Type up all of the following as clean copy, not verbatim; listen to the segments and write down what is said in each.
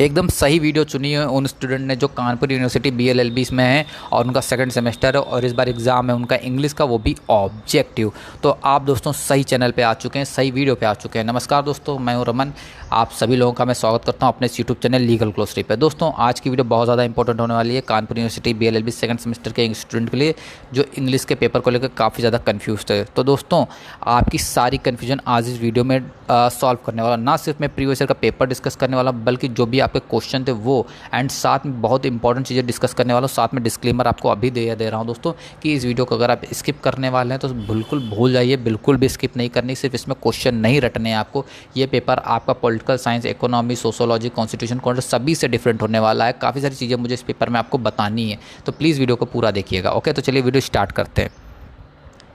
एकदम सही वीडियो चुनी है उन स्टूडेंट ने जो कानपुर यूनिवर्सिटी बीएलएलबी में है और उनका सेकंड सेमेस्टर है और इस बार एग्ज़ाम है उनका इंग्लिश का, वो भी ऑब्जेक्टिव। तो आप दोस्तों सही चैनल पे आ चुके हैं, सही वीडियो पे आ चुके हैं। नमस्कार दोस्तों, मैं हूं रमन। आप सभी लोगों का मैं स्वागत करता हूं अपने यूट्यूब चैनल लीगल ग्लोसरी पे। दोस्तों आज की वीडियो बहुत ज़्यादा इंपॉर्टेंट होने वाली है Kanpur university BLLB second semester के स्टूडेंट के लिए जो इंग्लिश के पेपर को लेकर काफ़ी ज़्यादा कन्फ्यूज है। तो दोस्तों आपकी सारी कन्फ्यूजन आज इस वीडियो में सॉल्व करने वाला। ना सिर्फ मैं प्रीवियस ईयर का पेपर डिस्कस करने वाला बल्कि जो भी आपके क्वेश्चन थे वो, एंड साथ में बहुत इंपॉर्टेंट चीज़ें डिस्कस करने वाला हूँ। साथ में डिस्क्लेमर आपको अभी दे रहा हूँ दोस्तों कि इस वीडियो को अगर आप स्किप करने वाले हैं तो बिल्कुल भूल जाइए, बिल्कुल भी स्किप नहीं करनी। सिर्फ इसमें क्वेश्चन नहीं रटने हैं आपको। ये पेपर आपका political science, economy, sociology, constitution, contract सभी से डिफरेंट होने वाला है। काफ़ी सारी चीज़ें मुझे इस पेपर में आपको बतानी है, तो प्लीज़ वीडियो को पूरा देखिएगा। ओके, तो चलिए वीडियो स्टार्ट करते हैं।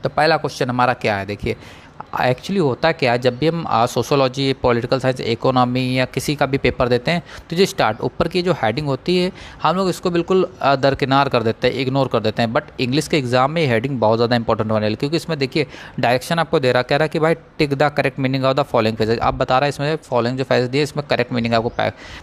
तो पहला क्वेश्चन हमारा क्या है, देखिए एक्चुअली होता क्या है जब भी हम सोशोलॉजी, पॉलिटिकल साइंस, इकोनॉमी या किसी का भी पेपर देते हैं तो ये स्टार्ट ऊपर की जो हेडिंग होती है हम लोग इसको बिल्कुल दरकिनार कर देते हैं, इग्नोर कर देते हैं। बट इंग्लिश के एग्जाम में ये हेडिंग बहुत ज़्यादा इंपॉर्टेंट होने वाली है क्योंकि इसमें देखिए डायरेक्शन आपको दे रहा, कह रहा है कि भाई tick the correct meaning of the following phases. आप बता रहा है इसमें फॉलोइंग जो फेजेज दिए इसमें करेक्ट मीनिंग आपको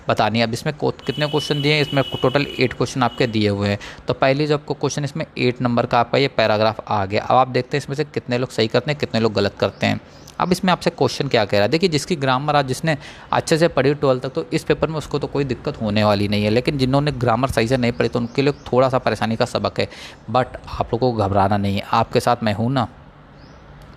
बतानी है। अब इसमें कितने क्वेश्चन दिए हैं, इसमें टोटल 8 क्वेश्चन आपके दिए हुए हैं। तो पहले जो आपको क्वेश्चन इसमें 8 नंबर का आपका ये पैराग्राफ आ गया। अब आप देखते हैं इसमें से कितने लोग सही करते हैं, कितने लोग गलत करते हैं। अब इसमें आपसे क्वेश्चन क्या कह रहा है, देखिए जिसकी ग्रामर आज जिसने अच्छे से पढ़ी 12 तक तो इस पेपर में उसको तो कोई दिक्कत होने वाली नहीं है, लेकिन जिन्होंने ग्रामर सही से नहीं पढ़ी तो उनके लिए थोड़ा सा परेशानी का सबक है। बट आप लोगों को घबराना नहीं है, आपके साथ मैं हूँ ना।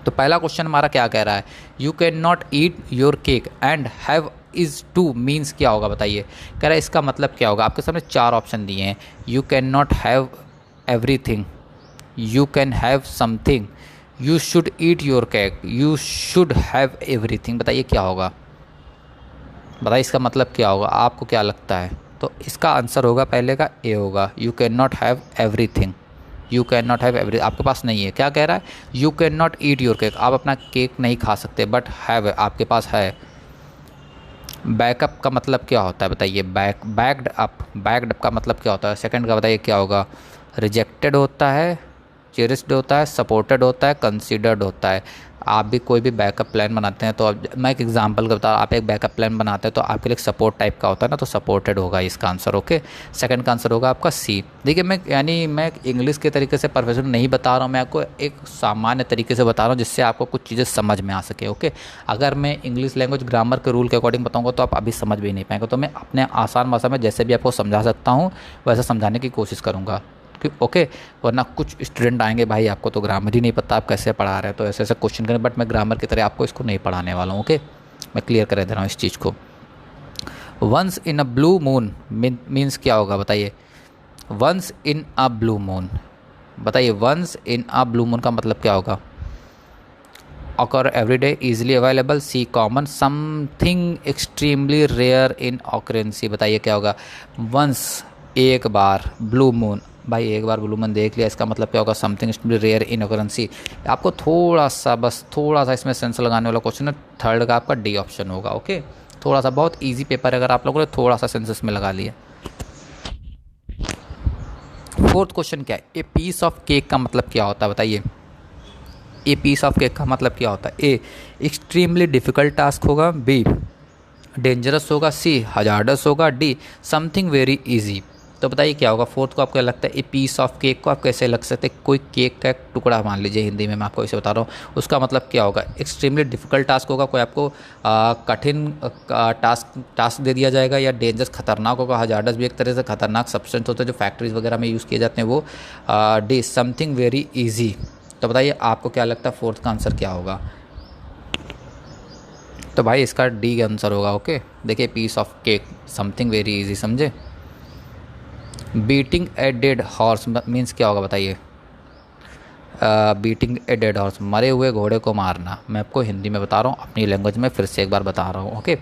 तो पहला क्वेश्चन हमारा क्या कह रहा है, you can not eat your cake and have is two means क्या होगा बताइए। कह रहा है इसका मतलब क्या होगा। आपके सामने 4 ऑप्शन दिए हैं, you can not have everything, you can have something, you should eat your cake, you should have everything. बताइए क्या होगा, बताइए इसका मतलब क्या होगा, आपको क्या लगता है। तो इसका आंसर होगा पहले का ए होगा, you can not have everything. You can not have every आपके पास नहीं है। क्या कह रहा है, you can not eat your cake, आप अपना केक नहीं खा सकते, बट हैव आपके पास है। बैकअप का मतलब क्या होता है बताइए, बैक्ड अप का मतलब क्या होता है। सेकंड का बताइए क्या होगा, रिजेक्टेड होता है, चेरिस्ड होता है, सपोर्टेड होता है, कंसीडर्ड होता है। आप भी कोई भी बैकअप प्लान बनाते हैं तो मैं एक एग्जांपल का बता रहा हूँ, आप एक बैकअप प्लान बनाते हैं तो आपके लिए सपोर्ट टाइप का होता है ना, तो सपोर्टेड होगा इसका आंसर। ओके, सेकंड का आंसर होगा आपका सी। देखिए मैं इंग्लिश के तरीके से प्रोफेशनल नहीं बता रहा हूँ, मैं आपको एक सामान्य तरीके से बता रहा हूँ जिससे आपको कुछ चीज़ें समझ में आ सके। ओके, अगर मैं इंग्लिश लैंग्वेज ग्रामर के रूल के अकॉर्डिंग बताऊँगा तो आप अभी समझ भी नहीं पाएंगे, तो मैं अपने आसान भाषा में जैसे भी आपको समझा सकता हूँ वैसे समझाने की कोशिश करूँगा। ओके, वरना कुछ स्टूडेंट आएंगे भाई आपको तो ग्रामर ही नहीं पता, आप कैसे पढ़ा रहे हैं, तो ऐसे ऐसे क्वेश्चन करें। बट मैं ग्रामर की तरह आपको इसको नहीं पढ़ाने वाला हूँ। ओके, मैं क्लियर कर दे रहा हूँ इस चीज़ को। Once in a blue moon means क्या होगा बताइए। Once in a blue moon, बताइए once in a blue moon का मतलब क्या होगा। Occur every day, easily available, see common, something extremely rare in occurrence. बताइए क्या होगा। वंस एक बार, ब्लू मून भाई एक बार ब्लू मून देख लिया, इसका मतलब क्या होगा, समथिंग एक्सट्रीमली रेयर इन ऑकरेंसी। आपको थोड़ा सा इसमें सेंस लगाने वाला क्वेश्चन है। थर्ड का आपका डी ऑप्शन होगा। ओके, थोड़ा सा बहुत इजी पेपर है, अगर आप लोगों ने थोड़ा सा सेंस में लगा लिया। फोर्थ क्वेश्चन क्या है, ए पीस ऑफ केक का मतलब क्या होता है बताइए। ए पीस ऑफ केक का मतलब क्या होता है। ए एक्सट्रीमली डिफिकल्ट टास्क होगा, बी डेंजरस होगा, सी हजार्डस होगा, डी समथिंग वेरी इजी। तो बताइए क्या होगा। फोर्थ को आपको लगता है ए पीस ऑफ केक को आप कैसे लग सकते हैं, कोई केक का एक टुकड़ा मान लीजिए, हिंदी में मैं आपको इसे बता रहा हूँ, उसका मतलब क्या होगा। एक्सट्रीमली डिफिकल्ट टास्क होगा, कोई आपको कठिन टास्क दे दिया जाएगा, या डेंजरस खतरनाक होगा। हजार्डस भी एक तरह से खतरनाक सब्सटेंस होते हैं जो फैक्ट्रीज वगैरह में यूज़ किए जाते हैं वो। D something very easy. तो बताइए आपको क्या लगता है फोर्थ का आंसर क्या होगा। तो भाई इसका डी आंसर होगा। ओके, देखिए piece of cake something very easy, समझे। Beating a dead horse means क्या होगा बताइए। बीटिंग ए डेड हॉर्स, मरे हुए घोड़े को मारना। मैं आपको हिंदी में बता रहा हूँ, अपनी लैंग्वेज में फिर से एक बार बता रहा हूँ। ओके,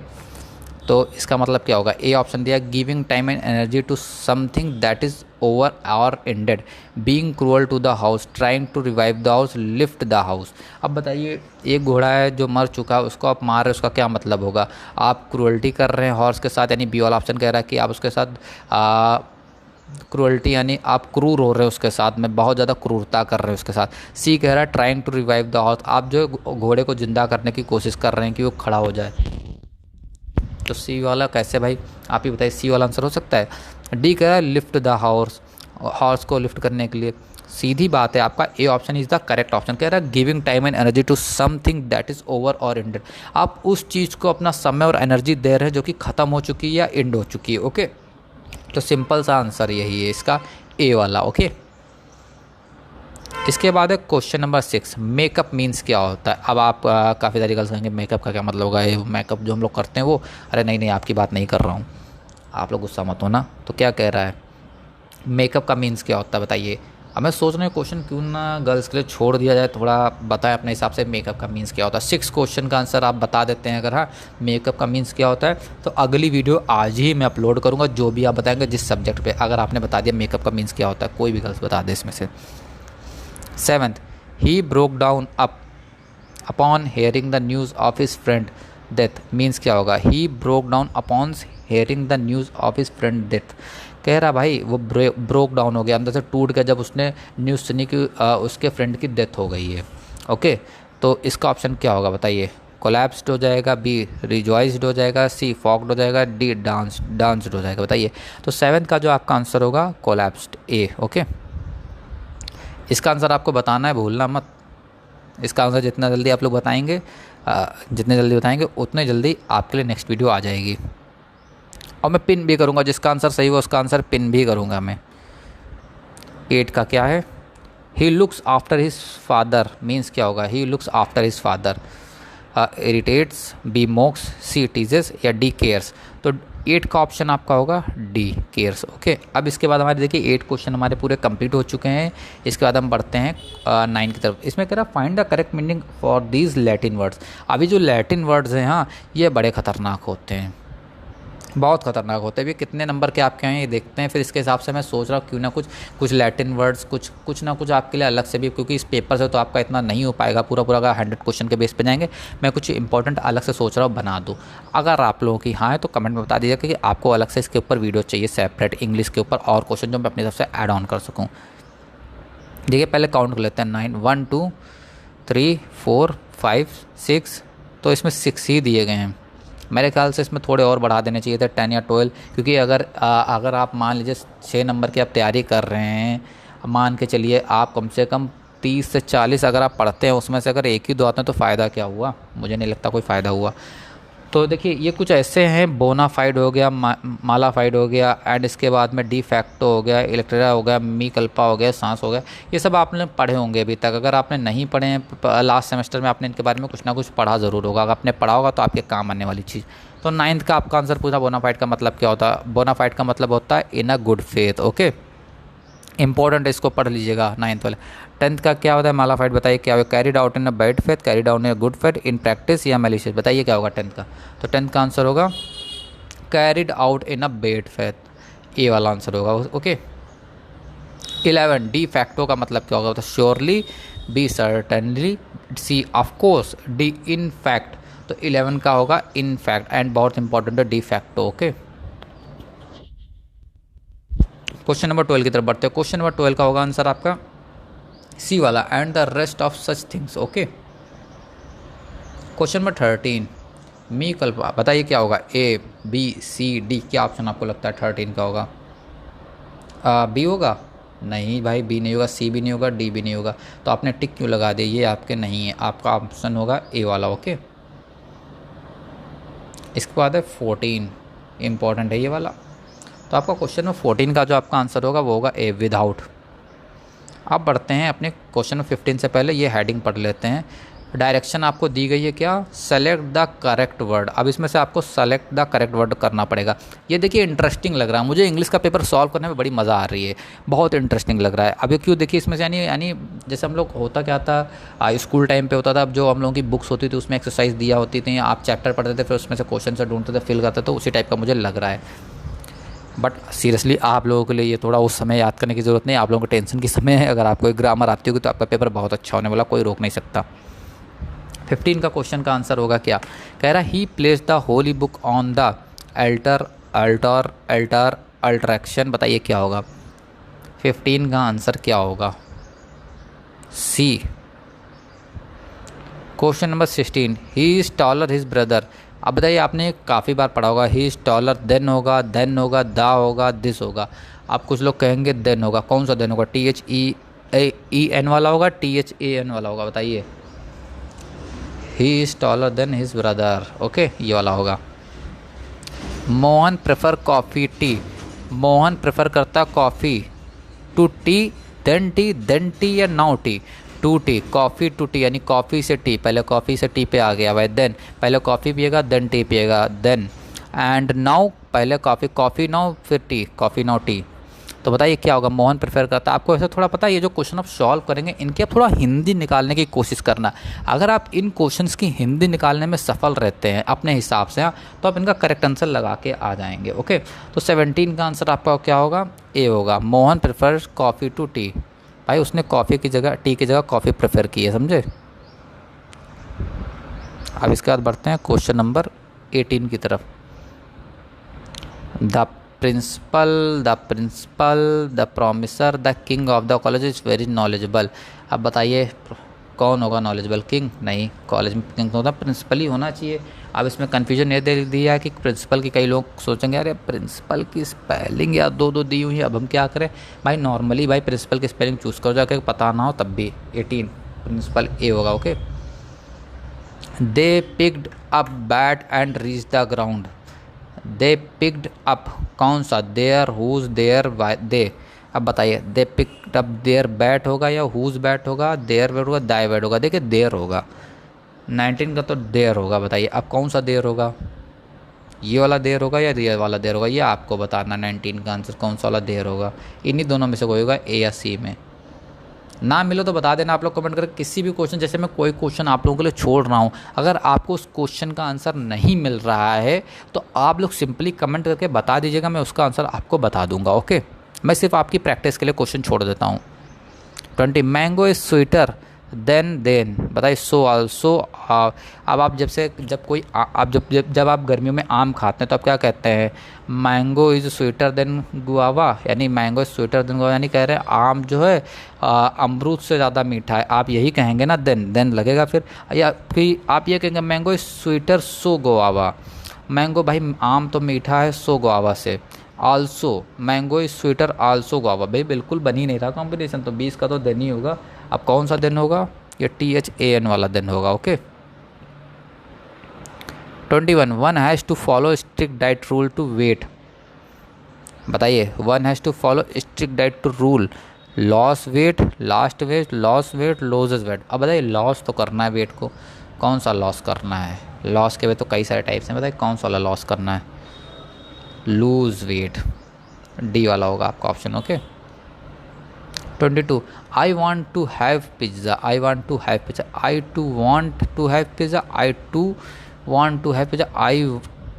तो इसका मतलब क्या होगा। ए ऑप्शन दिया, giving time and energy to something that is over और ended, being cruel to the house, trying to revive the house, lift the house. अब बताइए एक घोड़ा है जो मर चुका है उसको आप मार रहे हैं, उसका क्या मतलब होगा। आप क्रूअल्टी कर रहे हैं हॉर्स के साथ, यानी बी वाला ऑप्शन कह रहा है कि आप उसके साथ क्रूअल्टी यानी आप क्रूर हो रहे हैं उसके साथ में, बहुत ज़्यादा क्रूरता कर रहे हैं उसके साथ। सी कह रहा है trying to revive the horse, आप जो घोड़े को ज़िंदा करने की कोशिश कर रहे हैं कि वो खड़ा हो जाए। तो सी वाला कैसे भाई, आप ही बताइए, सी वाला आंसर हो सकता है। डी कह रहा है लिफ्ट द हॉर्स, हॉर्स को लिफ्ट करने के लिए। सीधी बात है, आपका A option is the correct option. कह रहा है giving time and energy to something that is over और एंडेड। आप उस चीज़ को अपना समय और एनर्जी दे रहे हैं जो कि ख़त्म हो चुकी है या एंड हो चुकी है। ओके, तो सिंपल सा आंसर यही है इसका, ए वाला। ओके, इसके बाद है क्वेश्चन नंबर 6, मेकअप मीन्स क्या होता है। अब आप काफ़ी सारी गल कहेंगे मेकअप का क्या मतलब होगा, ये मेकअप जो हम लोग करते हैं वो। अरे नहीं नहीं, आपकी बात नहीं कर रहा हूँ, आप लोग गुस्सा मत हो ना। तो क्या कह रहा है, मेकअप का मीन्स क्या होता है बताइए। अब मैं सोच रहा हूँ क्वेश्चन क्यों ना गर्ल्स के लिए छोड़ दिया जाए, थोड़ा बताएं अपने हिसाब से मेकअप का मीन्स क्या होता है। 6 क्वेश्चन का आंसर आप बता देते हैं अगर हाँ मेकअप का मीन्स क्या होता है, तो अगली वीडियो आज ही मैं अपलोड करूँगा, जो भी आप बताएंगे जिस सब्जेक्ट पे, अगर आपने बता दिया मेकअप का मीन्स क्या होता है, कोई भी गर्ल्स बता दे इसमें से। 7th, he broke down upon hearing the news of his friend death means क्या होगा, he broke down upon hearing the news of his friend death। कह रहा भाई वो ब्रोक डाउन हो गया, अंदर से टूट गया जब उसने न्यूज़ सुनी कि उसके फ्रेंड की डेथ हो गई है। ओके, तो इसका ऑप्शन क्या होगा बताइए। कोलैप्स्ड हो जाएगा, बी रिजॉइस्ड हो जाएगा, सी फॉक्ड हो जाएगा, डी डांस्ड हो जाएगा, बताइए। तो 7th का जो आपका आंसर होगा कोलैप्स्ड, ए। ओके, इसका आंसर आपको बताना है, भूलना मत। इसका आंसर जितना जल्दी आप लोग बताएंगे, जितने जल्दी बताएंगे उतने जल्दी आपके लिए नेक्स्ट वीडियो आ जाएगी। और मैं पिन भी करूँगा, जिसका आंसर सही हो उसका आंसर पिन भी करूँगा मैं। 8 का क्या है, he looks after his father means क्या होगा, he looks after his father. Irritates, B mocks, C teases, या डी केयर्स। तो 8 का ऑप्शन आपका होगा डी केयर्स। ओके, अब इसके बाद हमारे देखिए 8 क्वेश्चन हमारे पूरे कंप्लीट हो चुके हैं। इसके बाद हम बढ़ते हैं 9 की तरफ। इसमें कह रहा find the correct meaning for these Latin words. अभी जो लैटिन वर्ड्स हैं हाँ, ये बड़े ख़तरनाक होते हैं, बहुत ख़तरनाक होते हैं। भी कितने नंबर के आपके हैं ये देखते हैं, फिर इसके हिसाब से मैं सोच रहा हूँ क्यों ना कुछ लैटिन वर्ड्स कुछ ना कुछ आपके लिए अलग से भी, क्योंकि इस पेपर से तो आपका इतना नहीं हो पाएगा पूरा अगर 100 क्वेश्चन के बेस पे जाएंगे। मैं कुछ इंपॉर्टेंट अलग से सोच रहा हूँ बना दूँ। अगर आप लोगों की हाँ है तो कमेंट में बता दीजिएगा कि आपको अलग से इसके ऊपर वीडियो चाहिए सेपरेट, इंग्लिश के ऊपर और क्वेश्चन जो मैं अपनी तरफ से ऐड ऑन कर सकूँ। देखिए पहले काउंट कर लेते हैं, 9 1 2 3 4 5 6, तो इसमें 6 ही दिए गए हैं। मेरे ख्याल से इसमें थोड़े और बढ़ा देने चाहिए थे, 10 या 12, क्योंकि अगर आप मान लीजिए 6 नंबर की आप तैयारी कर रहे हैं, मान के चलिए आप कम से कम 30 से 40 अगर आप पढ़ते हैं, उसमें से अगर एक ही 2 आते हैं तो फ़ायदा क्या हुआ, मुझे नहीं लगता कोई फ़ायदा हुआ। तो देखिए ये कुछ ऐसे हैं, बोनाफाइड हो गया, मालाफाइड हो गया, एंड इसके बाद में डी फैक्टो हो गया, इलेक्ट्रा हो गया, मी कल्पा हो गया, सांस हो गया। ये सब आपने पढ़े होंगे अभी तक। अगर आपने नहीं पढ़े हैं लास्ट सेमेस्टर में, आपने इनके बारे में कुछ ना कुछ पढ़ा ज़रूर होगा। अगर आपने पढ़ा होगा तो आपके काम आने वाली चीज़। तो 9th का आपका आंसर पूछा बोनाफाइड का मतलब क्या होता है। बोनाफाइड का मतलब होता है in a good faith. Okay, important, इसको पढ़ लीजिएगा 9th वाले। 10th का क्या होता है मालाफाइड, बताइए क्या होगा। Carried out in a bad faith, carried out in a good faith, in practice या मैलिशियस, बताइए क्या होगा 10th का। तो 10th का आंसर होगा carried out in a bad faith, A वाला आंसर होगा। ओके, 11 डी फैक्टो का मतलब क्या होगा, तो surely, B certainly, C of course, D in fact. तो 11 का होगा इन फैक्ट, एंड बहुत इंपॉर्टेंट है de facto. Okay, question number 12 की तरफ बढ़ते हैं। क्वेश्चन नंबर 12 का होगा आंसर आपका सी वाला, and the rest of such things. Okay, question number 13 मी कल्पा, बताइए क्या होगा, ए बी सी डी, क्या ऑप्शन आपको लगता है 13 का होगा। बी होगा, नहीं भाई बी नहीं होगा, सी भी नहीं होगा, डी भी नहीं होगा। तो आपने टिक क्यों लगा दिया, ये आपके नहीं है, आपका ऑप्शन होगा ए वाला। ओके, इसके बाद है 14, इंपॉर्टेंट है ये वाला। तो आपका क्वेश्चन नंबर 14 का जो आपका आंसर होगा वो होगा ए विदाउट। अब बढ़ते हैं अपने क्वेश्चन नंबर 15 से पहले ये हेडिंग पढ़ लेते हैं। डायरेक्शन आपको दी गई है क्या, सेलेक्ट द करेक्ट वर्ड। अब इसमें से आपको सेलेक्ट द करेक्ट वर्ड करना पड़ेगा। ये देखिए इंटरेस्टिंग लग रहा है मुझे, इंग्लिश का पेपर सॉल्व करने में बड़ी मज़ा आ रही है, बहुत इंटरेस्टिंग लग रहा है। अभी क्यों, देखिए इसमें से यानी जैसे हम लोग होता क्या था स्कूल टाइम पे होता था, अब जो हम लोगों की बुक्स होती थी उसमें एक्सरसाइज दिया होती थी, आप चैप्टर पढ़ते थे फिर उसमें से क्वेश्चन से ढूंढते थे, फिल करते थे, उसी टाइप का मुझे लग रहा है। बट सीरियसली आप लोगों के लिए ये थोड़ा उस समय याद करने की ज़रूरत नहीं, आप लोगों को टेंशन की समय है। अगर आपको एक ग्रामर आती होगी तो आपका पेपर बहुत अच्छा होने वाला, कोई रोक नहीं सकता। 15 का क्वेश्चन का आंसर होगा क्या, कह रहा he place the holy book on the attraction, बताइए क्या होगा। 15 का आंसर क्या होगा, C. Question number 16 he is taller his brother, अब बताइए, आपने काफ़ी बार पढ़ा होगा, ही इज़ टॉलर देन होगा, देन होगा, दा होगा, दिस होगा। आप कुछ लोग कहेंगे देन होगा, कौन सा देन होगा? THEEN वाला होगा, THAN वाला होगा? बताइए। He is taller than his brother, okay, ये वाला होगा। Mohan prefer coffee tea, Mohan prefer करता coffee to tea, than tea या now tea? To tea, coffee to tea, यानी कॉफ़ी से टी, पहले कॉफ़ी से टी पे आ गया भाई, देन पहले कॉफ़ी पिएगा देन टी पिएगा, देन एंड नाउ, पहले कॉफ़ी, कॉफ़ी नाउ फिर टी, कॉफ़ी नाउ टी। तो बताइए क्या होगा? मोहन प्रेफर करता। आपको ऐसा थोड़ा पता है, ये जो क्वेश्चन आप सॉल्व करेंगे इनकी आप थोड़ा हिंदी निकालने की कोशिश करना। अगर आप इन क्वेश्चंस की हिंदी निकालने में सफल रहते हैं अपने हिसाब से, तो आप इनका करेक्ट आंसर लगा के आ जाएंगे, ओके। तो 17 का आंसर आपका क्या होगा? ए होगा। Mohan prefers coffee to tea. भाई उसने कॉफ़ी की जगह, टी की जगह कॉफ़ी प्रेफर की है, समझे? अब इसके बाद बढ़ते हैं क्वेश्चन नंबर 18 की तरफ। The principal, the promiser, the king of the college is very knowledgeable. अब बताइए कौन होगा नॉलेजेबल? किंग? नहीं, कॉलेज में किंग तो होता, प्रिंसिपल ही होना चाहिए। अब इसमें कन्फ्यूजन ये दे दिया है कि प्रिंसिपल की, कई लोग सोचेंगे अरे प्रिंसिपल की स्पेलिंग या दो दी हुई है, अब हम क्या करें? भाई नॉर्मली भाई प्रिंसिपल की स्पेलिंग चूज़ करो, जाके पता ना हो तब भी। 18 प्रिंसिपल ए होगा, okay. They picked up bat and reach the ground. They picked up, कौन सा? There, whose, there, they. अब बताइए, they picked up their bat होगा या हुज बैट होगा, देयर बैट होगा, दाई बैट होगा? देखिए देयर होगा, 19 का तो देयर होगा। बताइए अब कौन सा देयर होगा? ये वाला देयर होगा या ये वाला देयर होगा? ये आपको बताना 19 का आंसर कौन सा वाला देयर होगा। इन्हीं दोनों में से कोई होगा, ए या सी में। ना मिलो तो बता देना आप लोग कमेंट करके। किसी भी क्वेश्चन, जैसे मैं कोई क्वेश्चन आप लोगों के लिए छोड़ रहा हूँ, अगर आपको उस क्वेश्चन का आंसर नहीं मिल रहा है तो आप लोग सिंपली कमेंट करके बता दीजिएगा, मैं उसका आंसर आपको बता दूंगा, ओके। मैं सिर्फ आपकी प्रैक्टिस के लिए क्वेश्चन छोड़ देता हूँ। 20 मैंगो इज स्वीटर देन बताइए सो आल्सो। अब आप जब आप गर्मियों में आम खाते हैं तो आप क्या कहते हैं? Mango is sweeter than guava, यानी mango is sweeter than guava, यानी कह रहे हैं आम जो है अमरूद से ज़्यादा मीठा है। आप यही कहेंगे ना, देन लगेगा फिर, या फिर आप ये कहेंगे mango is sweeter so guava. Mango भाई आम तो मीठा है सो गुआवा से। Also, mango is sweeter also guava. भाई बिल्कुल बन ही नहीं रहा कॉम्बिनेशन, तो 20 का तो दिन ही होगा। अब कौन सा दिन होगा? ये THAN वाला दिन होगा, okay. 21 one has to follow strict diet rule to weight. बताइए, one has to follow strict diet to rule loss weight, last weight, loss weight, losses weight. अब बताइए लॉस तो करना है वेट को, कौन सा लॉस करना है? लॉस के वे तो कई सारे टाइप्स हैं, बताइए कौन सा वाला लॉस करना है? लूज वेट, डी वाला होगा आपका option, okay. 22 I want to have pizza, I want to have pizza, I to want to have pizza, I to want to have pizza, I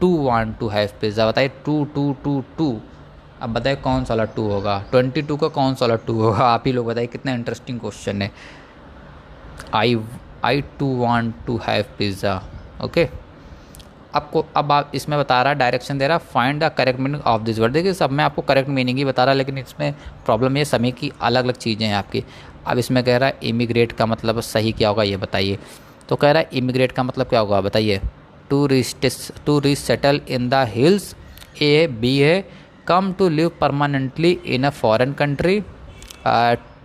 to want to have pizza. बताइए too. अब बताइए कौन सा वाला to होगा? 22 का कौन सा वाला टू होगा? आप ही लोग बताइए, कितना इंटरेस्टिंग क्वेश्चन है। I to want to have pizza, okay. अब आप इसमें बता रहा है, डायरेक्शन दे रहा है, find the correct meaning of this word. देखिए सब में आपको करेक्ट मीनिंग ही बता रहा है, लेकिन इसमें प्रॉब्लम ये समय की अलग अलग चीज़ें हैं आपकी। अब इसमें कह रहा है इमिग्रेट का मतलब सही क्या होगा ये बताइए। तो कह रहा है इमिग्रेट का मतलब क्या होगा बताइए? To resettle in the hills, A. B है come to live permanently in a foreign country,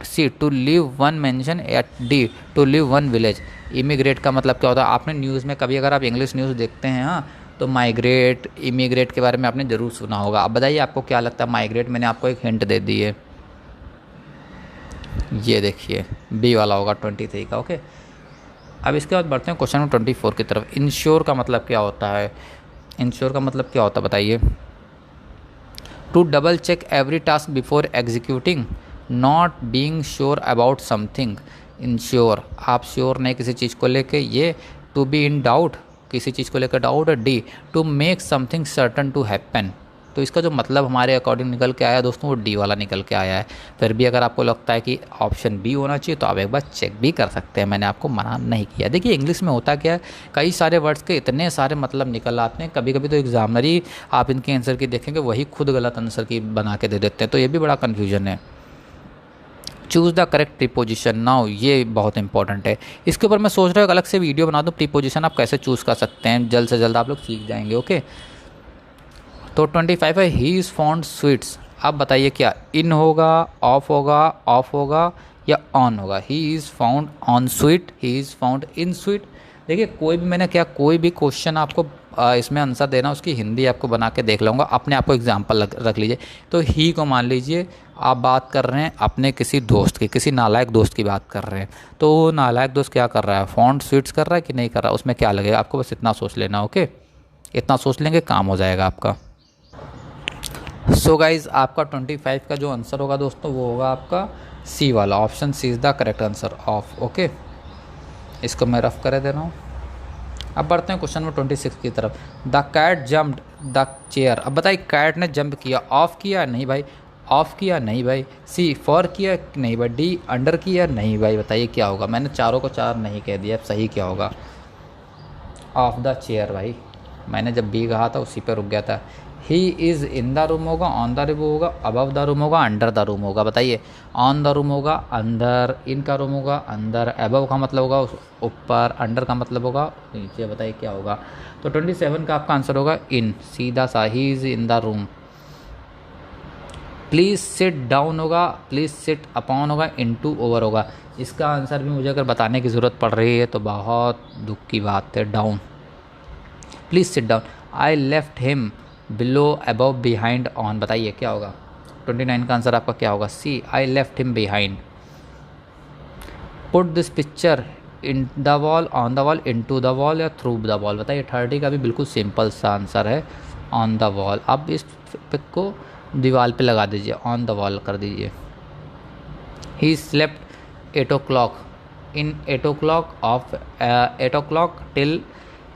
C to live one mansion, या D to live one village. Immigrate का मतलब क्या होता है? आपने न्यूज़ में कभी, अगर आप इंग्लिश न्यूज़ देखते हैं हाँ, तो माइग्रेट, इमिग्रेट के बारे में आपने ज़रूर सुना होगा। अब बताइए आपको क्या लगता है माइग्रेट? मैंने आपको एक हिंट दे दी है, ये देखिए बी वाला होगा 23 का, ओके। अब इसके बाद बढ़ते हैं क्वेश्चन नंबर 24 की तरफ। इंश्योर का मतलब क्या होता है? इंश्योर का मतलब क्या होता है बताइए? To double check every task before executing, not being sure about something. Ensure, आप श्योर नहीं किसी चीज़ को लेके। ये टू बी इन डाउट, किसी चीज़ को लेकर डाउट है। D to make something certain to happen. तो इसका जो मतलब हमारे अकॉर्डिंग निकल के आया दोस्तों, वो डी वाला निकल के आया है। फिर भी अगर आपको लगता है कि ऑप्शन बी होना चाहिए तो आप एक बार चेक भी कर सकते हैं, मैंने आपको मना नहीं किया। देखिए इंग्लिश में होता क्या है, कई सारे वर्ड्स के इतने सारे मतलब निकल आते हैं, कभी कभी तो एग्जामिनर ही आप इनके आंसर की देखेंगे वही खुद गलत आंसर की बना के दे देते हैं, तो ये भी बड़ा कन्फ्यूजन है। Choose the correct preposition now, ये बहुत इंपॉर्टेंट है। इसके ऊपर मैं सोच रहा हूँ एक अलग से वीडियो बना दूँ, प्रीपोजिशन आप कैसे चूज़ कर सकते हैं, जल्द से जल्द आप लोग सीख जाएंगे। ओके, तो 25 है ही इज़ फाउंड स्वीट्स। अब बताइए क्या इन होगा, ऑफ होगा या ऑन होगा। He is found on sweet, he is found in sweet. देखिए कोई भी मैंने क्या कोई भी क्वेश्चन आपको इसमें आंसर देना, उसकी हिंदी आपको बना के देख लूँगा, अपने आप को एग्जाम्पल रख लीजिए। तो ही को मान लीजिए आप बात कर रहे हैं अपने किसी दोस्त की, किसी नालायक दोस्त की बात कर रहे हैं, तो वो नालायक दोस्त क्या कर रहा है, फाउंड स्वीट्स कर रहा है कि नहीं कर रहा है, उसमें क्या लगेगा आपको, बस इतना सोच लेना। ओके, इतना सोच लेंगे काम हो जाएगा आपका। सो गाइज आपका 25 का जो आंसर होगा दोस्तों वो होगा आपका सी वाला, option C is the correct answer of. Okay, इसको मैं रफ कर दे रहा हूँ। अब बढ़ते हैं क्वेश्चन नंबर 26 की तरफ। The cat jumped the chair. अब बताइए कैट ने जंप किया, ऑफ किया नहीं भाई, ऑफ किया नहीं भाई, सी फॉर किया नहीं भाई, डी अंडर किया नहीं भाई। बताइए क्या होगा, मैंने चारों को चार नहीं कह दिया, अब सही क्या होगा, ऑफ द चेयर भाई। मैंने जब बी कहा था उसी पे रुक गया था। He is in the room होगा, ऑन द रूम होगा, अबव द रूम होगा, अंडर द रूम होगा। बताइए ऑन द रूम होगा अंदर, इन का रूम होगा अंदर, अबव का मतलब होगा ऊपर, अंडर का मतलब होगा नीचे। बताइए क्या होगा, तो 27 का आपका आंसर होगा इन, सीधा सा। He is in the room. Please sit down होगा, प्लीज़ सिट अपॉन होगा, इनटू ओवर होगा। इसका आंसर भी मुझे अगर बताने की ज़रूरत पड़ रही है तो बहुत दुख की बात है, down. Please sit down. I left him below above behind on. बताइए क्या होगा, 29 का आंसर आपका क्या होगा, C I left him behind. Put this picture in the wall, on the wall, into the wall या थ्रू द वॉल। बताइए 30 का भी बिल्कुल सिंपल सा आंसर है, ऑन द वॉल। अब इस पिक को दीवार पे लगा दीजिए, ऑन द वॉल कर दीजिए। He slept 8 o'clock, in 8 o'clock, of 8 o'clock, till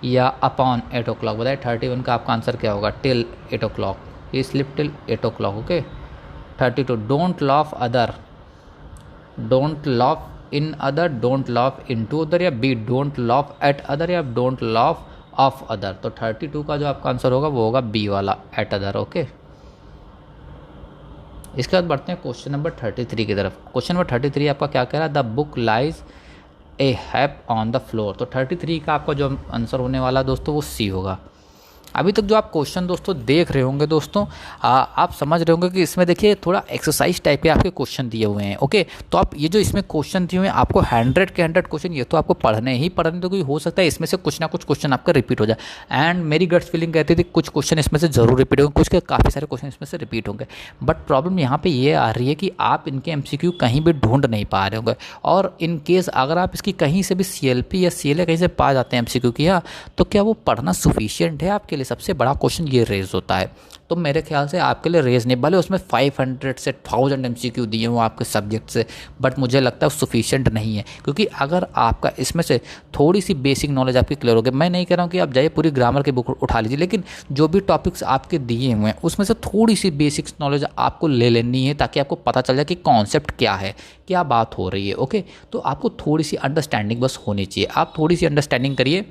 या अपॉन 8 o'clock। बताइए 31 का आपका आंसर क्या होगा, till 8 o'clock। He slip till 8 o'clock। Okay, 32 don't laugh other, don't laugh in other, don't laugh in to other, या B don't laugh at other, या don't laugh of other. तो 32 का जो आपका आंसर होगा वो होगा बी वाला, एट अदर। ओके, इसके बाद बढ़ते हैं क्वेश्चन नंबर 33 की तरफ। क्वेश्चन नंबर 33 आपका क्या कह रहा है, the book lies a heap on the floor. तो 33 का आपका जो आंसर होने वाला दोस्तों वो सी होगा। अभी तक जो आप क्वेश्चन दोस्तों देख रहे होंगे दोस्तों, आप समझ रहे होंगे कि इसमें देखिए थोड़ा एक्सरसाइज टाइप के आपके क्वेश्चन दिए हुए हैं। ओके, तो आप ये जो इसमें क्वेश्चन दिए हुए हैं आपको 100 के 100 क्वेश्चन ये तो आपको पढ़ने ही पढ़ने, तो कोई हो सकता है इसमें से कुछ ना कुछ क्वेश्चन आपका रिपीट हो जाए। एंड मेरी गट्स फीलिंग कहती थी कुछ क्वेश्चन इसमें से जरूर रिपीट होंगे, कुछ के काफ़ी सारे क्वेश्चन इसमें से रिपीट होंगे। बट प्रॉब्लम यहाँ पर ये आ रही है कि आप इनके MCQ कहीं भी ढूंढ नहीं पा रहे होंगे, और इन केस अगर आप इसकी कहीं से भी CLP या CLA कहीं से पा जाते हैं MCQ की, तो क्या वो पढ़ना सफिशिएंट है आपके लिए। सबसे बड़ा क्वेश्चन ये रेज होता है, तो मेरे ख्याल से आपके लिए रेज नहीं, भले उसमें 500 से 1000 MCQ दिए हुए आपके सब्जेक्ट से, बट मुझे लगता है सफिशिएंट नहीं है। क्योंकि अगर आपका इसमें से थोड़ी सी बेसिक नॉलेज आपकी क्लियर हो गई, मैं नहीं कह रहा हूँ कि आप जाइए पूरी ग्रामर की बुक उठा लीजिए, लेकिन जो भी टॉपिक्स आपके दिए हुए हैं उसमें से थोड़ी सी बेसिक नॉलेज आपको ले लेनी है, ताकि आपको पता चल जाए कि कॉन्सेप्ट क्या है, क्या बात हो रही है। ओके, तो आपको थोड़ी सी अंडरस्टैंडिंग बस होनी चाहिए, आप थोड़ी सी अंडरस्टैंडिंग करिए,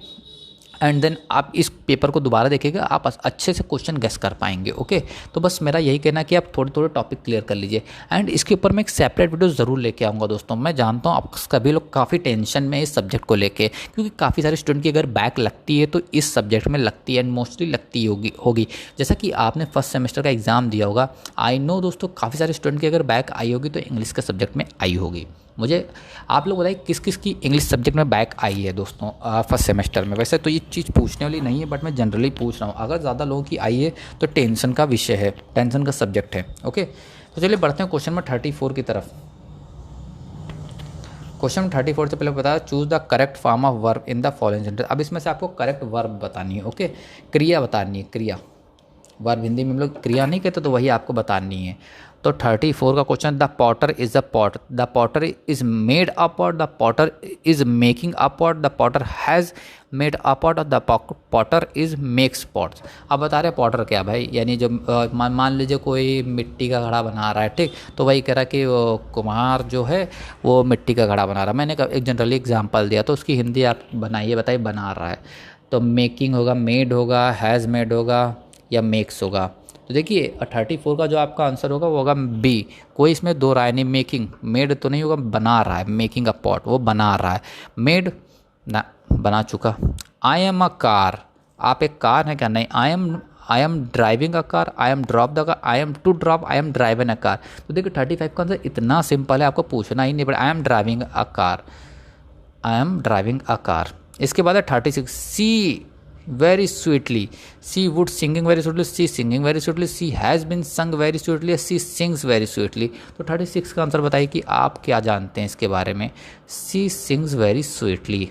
एंड देन आप इस पेपर को दोबारा देखिएगा, आप अच्छे से क्वेश्चन गेस कर पाएंगे। ओके, तो बस मेरा यही कहना कि आप थोड़े थोड़े टॉपिक क्लियर कर लीजिए। एंड इसके ऊपर मैं एक सेपरेट वीडियो ज़रूर लेके आऊँगा दोस्तों। मैं जानता हूँ आप सभी लोग काफ़ी टेंशन में इस सब्जेक्ट को लेके, क्योंकि काफ़ी सारे स्टूडेंट की अगर बैक लगती है तो इस सब्जेक्ट में लगती है, एंड मोस्टली लगती होगी। जैसा कि आपने फर्स्ट सेमेस्टर का एग्ज़ाम दिया होगा, आई नो दोस्तों काफ़ी सारे स्टूडेंट की अगर बैक आई होगी तो इंग्लिश के सब्जेक्ट में आई होगी। मुझे आप लोग बताइए किस किस की इंग्लिश सब्जेक्ट में बैक आई है दोस्तों फर्स्ट सेमेस्टर में। वैसे तो ये चीज़ पूछने वाली नहीं है, बट मैं जनरली पूछ रहा हूँ। अगर ज़्यादा लोगों की आई है तो टेंशन का विषय है, टेंशन का सब्जेक्ट है। ओके, तो चलिए बढ़ते हैं क्वेश्चन नंबर 34 की तरफ। क्वेश्चन नंबर 34 से पहले बताया choose the correct form of verb in the following sentence. अब इसमें से आपको करेक्ट वर्ब बतानी है। ओके, क्रिया बतानी है, क्रिया। वर्ब हिंदी में हम लोग क्रिया नहीं कहते, तो वही आपको बतानी है। तो 34 का question, the potter is the pot, the potter is made a pot, the potter is making a pot, the potter has made a pot, और the potter is makes pots. अब बता रहे पॉटर क्या भाई, यानी जो मान लीजिए कोई मिट्टी का घड़ा बना रहा है, ठीक, तो वही कह रहा कि वो कुम्हार जो है वो मिट्टी का घड़ा बना रहा है। मैंने एक जनरली एग्जाम्पल दिया, तो उसकी हिंदी आप बनाइए, बताइए बना रहा है। तो मेकिंग होगा, मेड होगा, हैज़ मेड होगा, या मेक्स होगा। तो देखिए 34 का जो आपका आंसर होगा वो होगा बी। कोई इसमें दो राय नहीं, मेकिंग, मेड तो नहीं होगा, बना रहा है, मेकिंग अ पॉट, वो बना रहा है, मेड ना बना चुका। आई एम अ कार, आप एक कार है क्या? नहीं। I am driving a car, I am drop the car, I am to drop, I am driving a car. तो देखिए 35 का आंसर इतना सिंपल है, आपको पूछना ही नहीं पड़ा। I am driving a car, I am driving a car. इसके बाद है 36, she very sweetly, she would singing very sweetly, she singing very sweetly, she has been sung very sweetly, she sings very sweetly. तो 36 का answer बताइए कि आप क्या जानते हैं इसके बारे में। She sings very sweetly.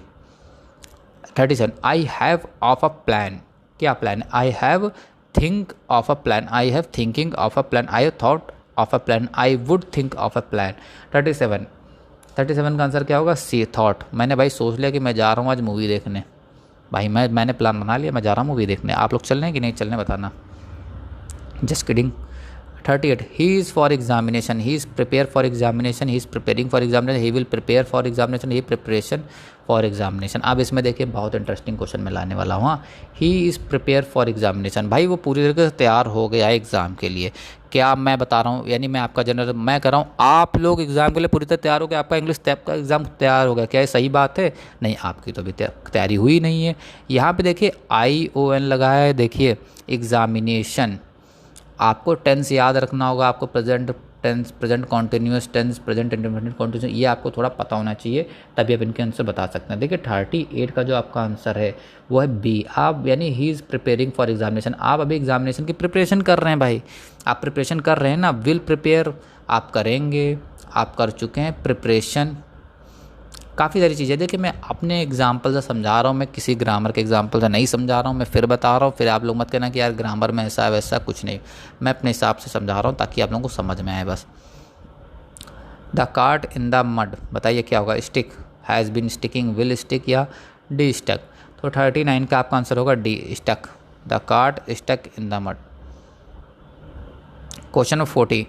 37, I have of a plan, क्या plan? I have think of a plan, I have thinking of a plan, I have thought of a plan, I would think of a plan. 37 का answer क्या होगा? C thought. मैंने भाई सोच लिया कि मैं जा रहा हूँ आज मूवी देखने, भाई मैंने प्लान बना लिया, मैं जा रहा हूँ मूवी देखने। आप लोग चल रहे हैं कि नहीं चलने बताना, just kidding. 38, he is for examination, he is prepare for examination, he is preparing for examination, he will prepare for examination, he preparation for examination. अब इसमें देखिए बहुत इंटरेस्टिंग क्वेश्चन मैं लाने वाला हूँ। He is prepare for examination, भाई वो पूरी तरीके से तैयार हो गया है एग्ज़ाम के लिए। क्या मैं बता रहा हूँ, यानी मैं आपका जनरल मैं कर रहा हूँ, आप लोग एग्ज़ाम के लिए पूरी तरह तैयार हो गए, आपका इंग्लिश टैप का एग्ज़ाम तैयार हो गया, क्या ये सही बात है? नहीं, आपकी तो अभी तैयारी हुई नहीं है। यहाँ पे देखिए ION लगा है, देखिए एग्ज़ामिनेशन। आपको टेंस याद रखना होगा, आपको present tense, present continuous tense, present indefinite continuous, ये आपको थोड़ा पता होना चाहिए, तभी आप इनके आंसर बता सकते हैं। देखिए 38 का जो आपका आंसर है वो है बी। आप यानी he is preparing for examination, आप अभी एग्जामिनेशन की प्रिपरेशन कर रहे हैं भाई, आप प्रिपरेशन कर रहे हैं ना। विल प्रिपेयर आप करेंगे, आप कर चुके हैं प्रिपरेशन, काफ़ी सारी चीज़ें। देखिए मैं अपने एग्जाम्पल से समझा रहा हूँ, मैं किसी ग्रामर के एग्जाम्पल से नहीं समझा रहा हूँ, मैं फिर बता रहा हूँ, फिर आप लोग मत कहना कि यार ग्रामर में ऐसा वैसा कुछ नहीं, मैं अपने हिसाब से समझा रहा हूँ ताकि आप लोगों को समझ में आए बस। The cart in the mud, बताइए क्या होगा? Stick, has been sticking, will stick या डी स्टक। तो 39 का आपका आंसर होगा D stuck, the cart stuck in the mud. Question number 40,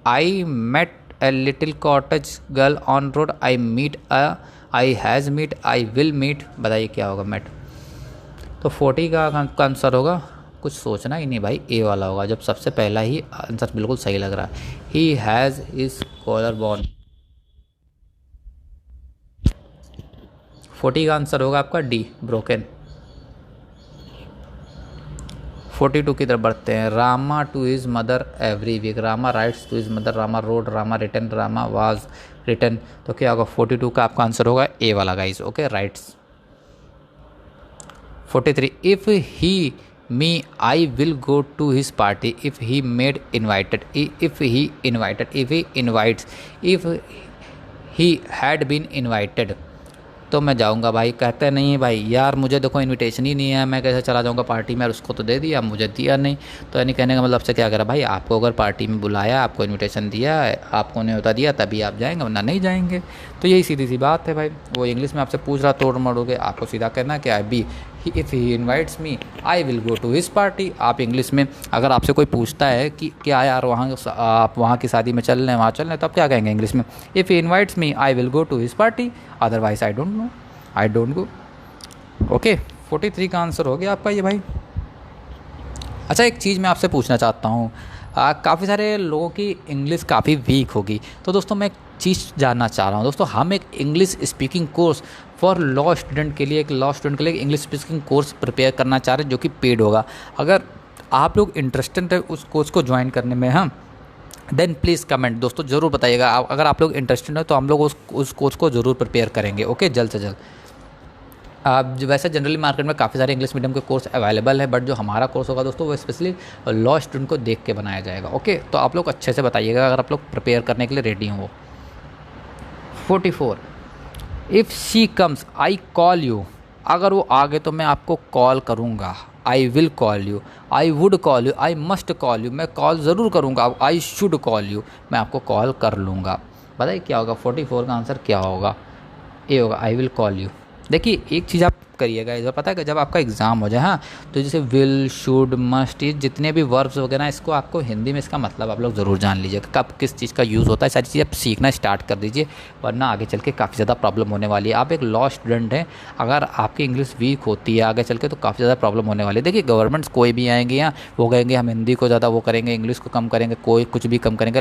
I met a little cottage girl on road, I meet a, I has meet, I will meet, बताइए क्या होगा met। तो 40 का answer होगा, कुछ सोचना ही नहीं भाई, ए वाला होगा, जब सबसे पहला ही आंसर बिल्कुल सही लग रहा है। he has his collar bone। 40 का आंसर होगा आपका डी ब्रोकन। 42 की तरफ बढ़ते हैं। Rama to his mother every week, Rama writes to his mother, Rama rode, Rama return, Rama was return. तो क्या होगा? 42 का आपका आंसर होगा ए वाला guys, okay rights. 43, if he me I will go to his party, if he made invited, if he invited, if he invites, if he had been invited, तो मैं जाऊंगा भाई। कहते नहीं है भाई यार मुझे देखो इनविटेशन ही नहीं है, मैं कैसे चला जाऊंगा पार्टी में, और उसको तो दे दिया मुझे दिया नहीं। तो यानी कहने का मतलब से क्या करा भाई, आपको अगर पार्टी में बुलाया, आपको इनविटेशन दिया, आपको न्योता दिया तभी आप जाएंगे, वरना नहीं जाएंगे। तो यही सीधी सी बात है भाई। वो इंग्लिश में आपसे पूछ रहा तोड़ मरोगे, आपको सीधा कहना क्या है B, if he invites me I will go to his party. आप इंग्लिश में अगर आपसे कोई पूछता है कि क्या यार वहाँ आप वहाँ की शादी में चल रहे हैं, वहाँ चल रहे हैं, तो आप क्या कहेंगे इंग्लिश में? If he invites me I will go to his party, otherwise I don't know, I don't go. Okay 43 का आंसर हो गया आपका ये भाई। अच्छा एक चीज़ मैं आपसे पूछना चाहता हूँ, काफ़ी सारे लोगों की इंग्लिश काफ़ी वीक होगी, तो दोस्तों मैं एक चीज़ जानना चाह रहा हूँ दोस्तों, हम एक English speaking course for law student के लिए, एक लॉ स्टूडेंट के लिए इंग्लिश स्पीकिंग कोर्स प्रिपेयर करना चाह रहे हैं जो कि पेड होगा। अगर आप लोग इंटरेस्टेड है उस कोर्स को ज्वाइन करने में, हम देन प्लीज़ कमेंट दोस्तों ज़रूर बताइएगा। अगर आप लोग इंटरेस्टेड है तो हम लोग उस कोर्स को ज़रूर प्रिपेयर करेंगे, ओके जल्द से जल्द। वैसे जनरली मार्केट में काफ़ी सारे इंग्लिश मीडियम के कोर्स अवेलेबल है, बट जो हमारा कोर्स होगा दोस्तों वो स्पेशली लॉ स्टूडेंट को देख के बनाया जाएगा, ओके। तो आप लोग अच्छे से बताइएगा अगर आप लोग प्रिपेयर करने के लिए रेडी हो। 44, if she comes I call you, अगर वो आ गए तो मैं आपको कॉल करूँगा, I will call you, I would call you, I must call you, मैं कॉल ज़रूर करूँगा, आई शुड कॉल यू, मैं आपको कॉल कर लूँगा। बताइए क्या होगा? 44 का आंसर क्या होगा? ए होगा, आई विल कॉल यू। देखिए एक चीज़ आप करिएगा इस बार, पता है कि जब आपका एग्ज़ाम हो जाए, हाँ, तो जैसे विल, शुड, मस्ट, ये जितने भी वर्ब्स वगैरह इसको आपको हिंदी में इसका मतलब आप लोग ज़रूर जान लीजिएगा, कब किस चीज़ का यूज़ होता है, सारी चीज़ें आप सीखना स्टार्ट कर दीजिए, वरना आगे चल के काफ़ी ज़्यादा प्रॉब्लम होने वाली है। आप एक लॉ स्टूडेंट हैं, अगर आपकी इंग्लिश वीक होती है आगे चल के तो काफ़ी ज़्यादा प्रॉब्लम होने वाली है। देखिए गवर्नमेंट्स कोई भी आएंगे यहाँ, वो कहेंगे हम हिंदी को ज़्यादा वो करेंगे, इंग्लिश को कम करेंगे, कोई कुछ भी कम करेंगे,